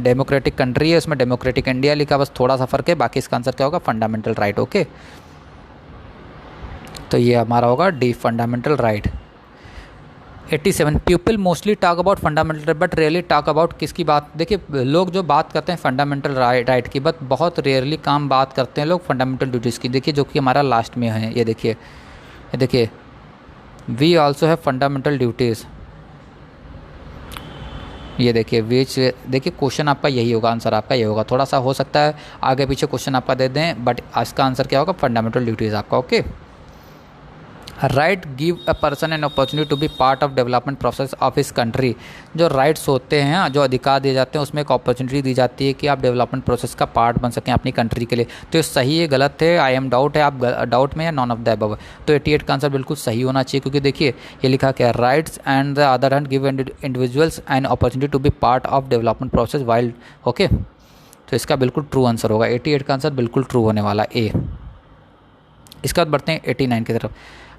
डेमोक्रेटिक कंट्री है, उसमें डेमोक्रेटिक इंडिया लिखा, बस थोड़ा सा फर्क है। बाकी इसका आंसर क्या होगा? Fundamental right. ओके, तो ये हमारा होगा D, fundamental right. 87 people mostly talk about fundamental but rarely talk about किसकी बात? देखिए, लोग जो बात करते हैं फंडामेंटल राइट की, बट बहुत रेयरली काम बात करते हैं लोग फंडामेंटल ड्यूटीज़ की। देखिए, जो कि हमारा लास्ट में है, ये देखिए we also have fundamental duties. ये देखिए विच, देखिए क्वेश्चन आपका यही होगा, आंसर आपका यही होगा। थोड़ा सा हो सकता है आगे पीछे क्वेश्चन आपका दे दें, बट इसका आंसर क्या होगा? फंडामेंटल ड्यूटीज़ आपका। Okay, right give a person an opportunity to be part of development process of his country. जो राइट्स होते हैं, जो अधिकार दिए जाते हैं, उसमें एक अपॉर्चुनिटी दी जाती है कि आप डेवलपमेंट प्रोसेस का पार्ट बन सकें अपनी कंट्री के लिए। तो ये सही है, गलत है, आई एम डाउट है, आप डाउट में या नॉन ऑफ द अबव। तो 88 का आंसर बिल्कुल सही होना चाहिए, क्योंकि देखिए ये लिखा क्या है? Rights and the other hand give individuals an opportunity to be part of development process while. Okay, तो इसका बिल्कुल ट्रू आंसर होगा। 88 का आंसर बिल्कुल ट्रू होने वाला ए। इसके बाद बढ़ते हैं 89 की तरफ।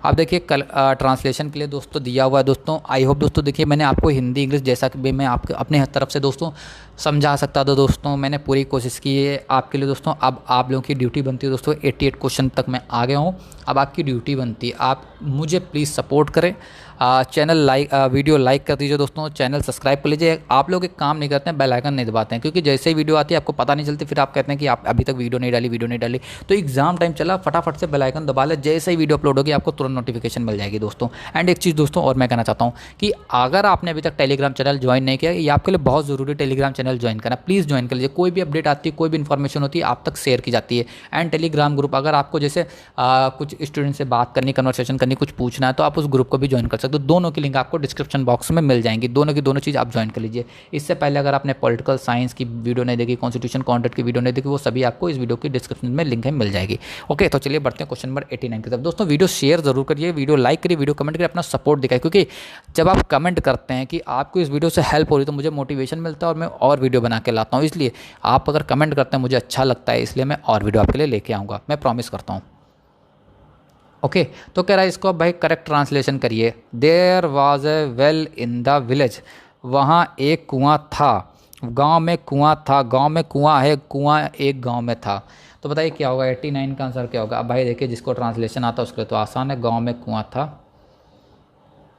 आप देखिए कल ट्रांसलेशन के लिए दोस्तों दिया हुआ है दोस्तों। आई होप दोस्तों, देखिए मैंने आपको हिंदी इंग्लिश जैसा कि भी मैं आपके अपने तरफ से दोस्तों समझा सकता था दोस्तों, मैंने पूरी कोशिश की है आपके लिए दोस्तों। अब आप लोगों की ड्यूटी बनती है दोस्तों, 88 क्वेश्चन तक मैं आ गया हूँ, अब आपकी ड्यूटी बनती है, आप मुझे प्लीज़ सपोर्ट करें। चैनल वीडियो लाइक कर दीजिए दोस्तों, चैनल सब्सक्राइब कर लीजिए। आप लोग एक काम नहीं करते हैं, बेल आइकन नहीं दबाते हैं, क्योंकि जैसे ही वीडियो आती है आपको पता नहीं चलती, फिर आप कहते हैं कि आप अभी तक वीडियो नहीं डाली। तो एग्जाम टाइम चला, फटाफट से बेल आइकन दबा ले, जैसे ही वीडियो अपलोड होगी आपको तुरंत नोटिफिकेशन मिल जाएगी दोस्तों। एंड एक चीज़ दोस्तों और मैं कहना चाहता हूँ कि अगर आपने अभी तक टेलीग्राम चैनल ज्वाइन नहीं किया, ये आपके लिए बहुत ज़रूरी, टेलीग्राम चैनल ज्वाइन करना, प्लीज़ ज्वाइन कर लीजिए। कोई भी अपडेट आती है, कोई भी इन्फॉर्मेशन होती है, आप तक शेयर की जाती है। एंड टेलीग्राम ग्रुप, अगर आपको जैसे कुछ स्टूडेंट से बात करनी, कन्वर्सेशन करनी, कुछ पूछना है, तो आप उस ग्रुप को भी ज्वाइन कर सकते हो। दोनों की लिंक आपको डिस्क्रिप्शन बॉक्स में मिल जाएंगी, दोनों की दोनों चीज़ आप ज्वाइन कर लीजिए। इससे पहले अगर आपने पॉलिटिकल साइंस की वीडियो नहीं देखी, कॉन्स्टिट्यूशन कॉन्टेंट की वीडियो नहीं देखी, वो सभी आपको इस वीडियो की डिस्क्रिप्शन में लिंक है, मिल जाएगी। ओके, तो चलिए बढ़ते हैं क्वेश्चन नंबर 89 की तरफ। दोस्तों वीडियो शेयर जरूर करिए, वीडियो लाइक करिए, वीडियो कमेंट करिए, अपना सपोर्ट दिखाइए, क्योंकि जब आप कमेंट करते हैं कि आपको इस वीडियो से हेल्प हो रही, तो मुझे मोटिवेशन मिलता है और मैं और वीडियो बना के लाता हूँ। इसलिए आप अगर कमेंट करते हैं मुझे अच्छा लगता है, इसलिए मैं और वीडियो आपके लिए लेके आऊँगा, मैं प्रॉमिस करता हूँ। ओके तो कह रहा है इसको अब भाई करेक्ट ट्रांसलेशन करिए। There was a well in the village, वहाँ एक कुआं था, गांव में कुआं था, गांव में कुआं है, कुआं एक गांव में था। तो बताइए क्या होगा, 89 का आंसर क्या होगा। अब भाई देखिए जिसको ट्रांसलेशन आता है उसके लिए तो आसान है, गांव में कुआं था।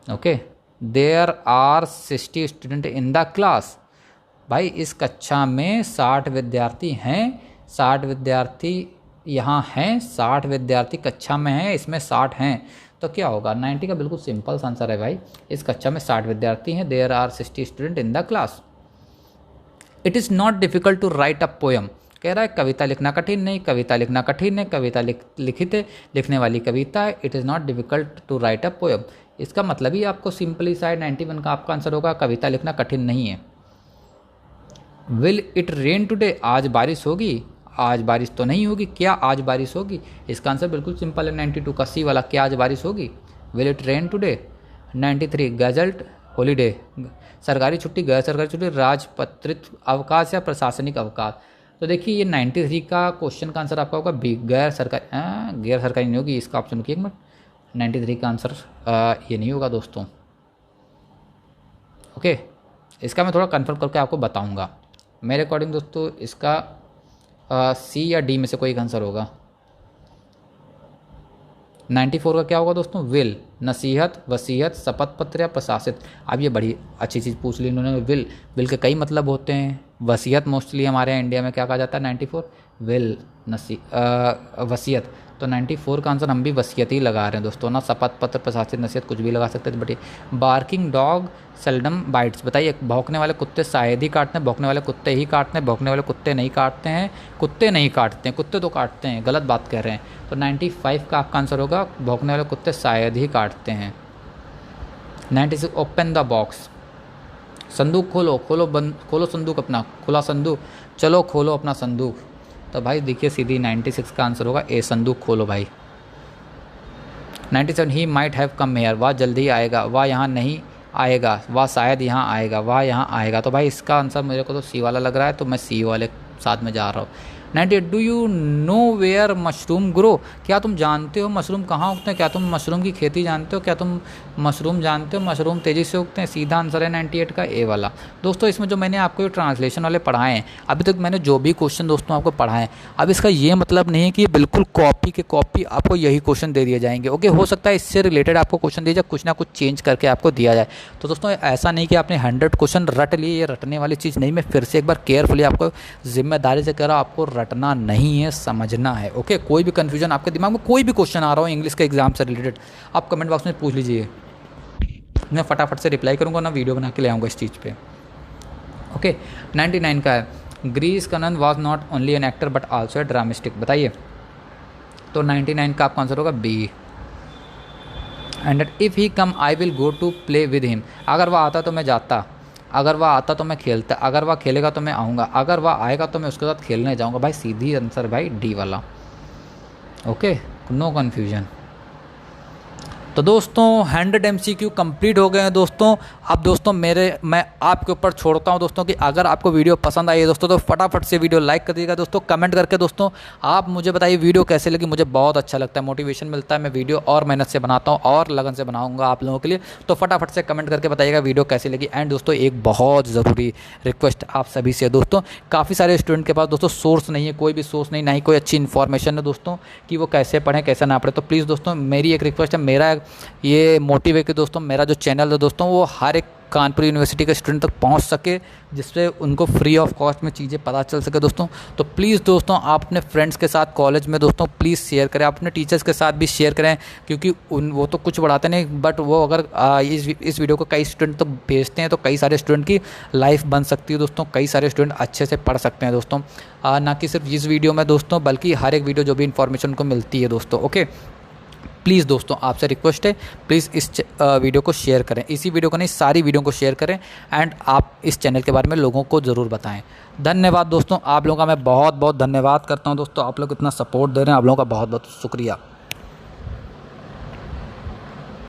Okay there are 60 student in the class, भाई इस कक्षा में 60 विद्यार्थी हैं, 60 विद्यार्थी यहाँ हैं, 60 विद्यार्थी कक्षा में हैं, इसमें 60 हैं तो क्या होगा 90 का बिल्कुल सिंपल आंसर है भाई, इस कक्षा में 60 विद्यार्थी हैं। There are 60 student in the class. It is not difficult to write a poem, कह रहा है कविता लिखना कठिन नहीं, कविता लिखना कठिन है, कविता लिखित लिखने वाली कविता है। It is not difficult to write a poem, इसका मतलब ही आपको सिंपली साइड 91 का आपका आंसर होगा, कविता लिखना कठिन नहीं है। विल इट रेन टुडे, आज बारिश होगी, आज बारिश तो नहीं होगी, क्या आज बारिश होगी, इसका आंसर बिल्कुल सिंपल है 92 का सी वाला, क्या आज बारिश होगी। Will it rain today. 93 gazetted holiday, सरकारी छुट्टी, गैर सरकारी छुट्टी, राजपत्रित अवकाश या प्रशासनिक अवकाश। तो देखिए ये 93 का क्वेश्चन का आंसर आपका होगा बी, गैर सरकारी। गैर सरकारी नहीं होगी, इसका ऑप्शन की एक मिनट, 93 का आंसर ये नहीं होगा दोस्तों। ओके इसका मैं थोड़ा कन्फर्म करके आपको बताऊंगा। मेरे अकॉर्डिंग दोस्तों इसका सी या डी में से कोई एक आंसर होगा। 94 का क्या होगा दोस्तों, विल, नसीहत, वसीयत, शपथ पत्र या प्रशासित। अब ये बड़ी अच्छी चीज़ पूछ ली इन्होंने, विल, विल के कई मतलब होते हैं। वसीयत मोस्टली हमारे यहाँ इंडिया में क्या कहा जाता है 94, विल, वसीयत। तो 94 का आंसर हम भी वसीयत ही लगा रहे हैं दोस्तों ना, शपथ पत्र, प्रशासित, नसीहत कुछ भी लगा सकते थे। But barking dog seldom bytes, बताइए भौंकने वाले कुत्ते शायद ही काटते हैं, भौंकने वाले कुत्ते ही काटते हैं, भौंकने वाले कुत्ते नहीं काटते हैं, कुत्ते नहीं काटते हैं, कुत्ते तो काटते हैं, गलत बात कह रहे हैं। तो 95 का आपका आंसर होगा भौंकने वाले कुत्ते शायद ही काटते हैं। 96 ओपन द बॉक्स, संदूक खोलो, खोलो बंद, खोलो संदूक अपना, खुला संदूक, चलो खोलो अपना संदूक। तो भाई देखिए सीधी 96 का आंसर होगा ए, संदूक खोलो भाई। 97 he might have come here, वह जल्दी आएगा, वह यहाँ नहीं आएगा, वह शायद यहाँ आएगा, वह यहाँ आएगा। तो भाई इसका आंसर मेरे को तो सी वाला लग रहा है, तो मैं सी वाले साथ में जा रहा हूँ। 98 do you know where mushroom grow, क्या तुम जानते हो मशरूम कहाँ उगते हैं, क्या तुम मशरूम की खेती जानते हो, क्या तुम मशरूम जानते हो, मशरूम तेज़ी से उगते हैं। सीधा आंसर है 98 का ए वाला। दोस्तों इसमें जो मैंने आपको ये ट्रांसलेशन वाले पढ़ाए हैं अभी तक, मैंने जो भी क्वेश्चन दोस्तों आपको पढ़ाए हैं, अब इसका ये मतलब नहीं है कि ये बिल्कुल कॉपी के कॉपी आपको यही क्वेश्चन दे दिए जाएंगे। ओके हो सकता है इससे रिलेटेड आपको क्वेश्चन दिया जाए, कुछ ना कुछ चेंज करके आपको दिया जाए। तो दोस्तों ऐसा नहीं कि आपने 100 क्वेश्चन रट लिए, ये रटने वाली चीज़ नहीं। मैं फिर से एक बार केयरफुली आपको जिम्मेदारी से कह रहा हूँ, आपको रटना नहीं है, समझना है। ओके कोई भी कन्फ्यूजन आपके दिमाग में, कोई भी क्वेश्चन आ रहा हो इंग्लिश के एग्जाम से रिलेटेड, आप कमेंट बॉक्स में पूछ लीजिए, मैं फटाफट से रिप्लाई करूँगा ना, वीडियो बना के ले आऊँगा इस चीज़ पे। ओके 99 का है Girish Karnad was not only an actor but also a dramatist, बताइए। तो 99 का आपका आंसर होगा B. And if he come I will go to play with him, अगर वह आता तो मैं जाता, अगर वह आता तो मैं खेलता, अगर वह खेलेगा तो मैं आऊँगा, अगर वह आएगा तो मैं उसके साथ खेलने जाऊँगा। भाई सीधी आंसर भाई डी वाला। Okay no confusion. तो दोस्तों 100 MCQ कंप्लीट हो गए हैं दोस्तों। अब दोस्तों मैं आपके ऊपर छोड़ता हूं दोस्तों कि अगर आपको वीडियो पसंद आई है दोस्तों तो फटाफट से वीडियो लाइक कर दीजिएगा दोस्तों। कमेंट करके दोस्तों आप मुझे बताइए वीडियो कैसे लगी, मुझे बहुत अच्छा लगता है, मोटिवेशन मिलता है, मैं वीडियो और मेहनत से बनाता हूँ और लगन से बनाऊँगा आप लोगों के लिए। तो फटाफट से कमेंट करके बताइएगा वीडियो कैसी लगी। एंड दोस्तों एक बहुत ज़रूरी रिक्वेस्ट आप सभी से दोस्तों, काफ़ी सारे स्टूडेंट के पास दोस्तों सोर्स नहीं है, कोई भी सोर्स नहीं, ना ही कोई अच्छी इन्फॉर्मेशन है दोस्तों कि वो कैसे पढ़ें कैसे ना पढ़ें। तो प्लीज़ दोस्तों मेरी एक रिक्वेस्ट है, मेरा ये मोटिव है कि दोस्तों मेरा जो चैनल है दोस्तों वो हर एक कानपुर यूनिवर्सिटी के स्टूडेंट तक पहुंच सके, जिससे उनको फ्री ऑफ कॉस्ट में चीज़ें पता चल सके दोस्तों। तो प्लीज़ दोस्तों आप अपने फ्रेंड्स के साथ कॉलेज में दोस्तों प्लीज़ शेयर करें, आप अपने टीचर्स के साथ भी शेयर करें, क्योंकि वो तो कुछ बढ़ाते नहीं, बट वो अगर इस वीडियो को कई स्टूडेंट तो भेजते हैं तो कई सारे स्टूडेंट की लाइफ बन सकती है दोस्तों, कई सारे स्टूडेंट अच्छे से पढ़ सकते हैं दोस्तों, ना कि सिर्फ इस वीडियो में दोस्तों बल्कि हर एक वीडियो जो भी इन्फॉर्मेशन उनको मिलती है दोस्तों। ओके प्लीज़ दोस्तों आपसे रिक्वेस्ट है, प्लीज़ इस वीडियो को शेयर करें, इसी वीडियो को नहीं सारी वीडियो को शेयर करें। एंड आप इस चैनल के बारे में लोगों को ज़रूर बताएं। धन्यवाद दोस्तों, आप लोगों का मैं बहुत बहुत धन्यवाद करता हूं दोस्तों, आप लोग इतना सपोर्ट दे रहे हैं, आप लोगों का बहुत बहुत शुक्रिया।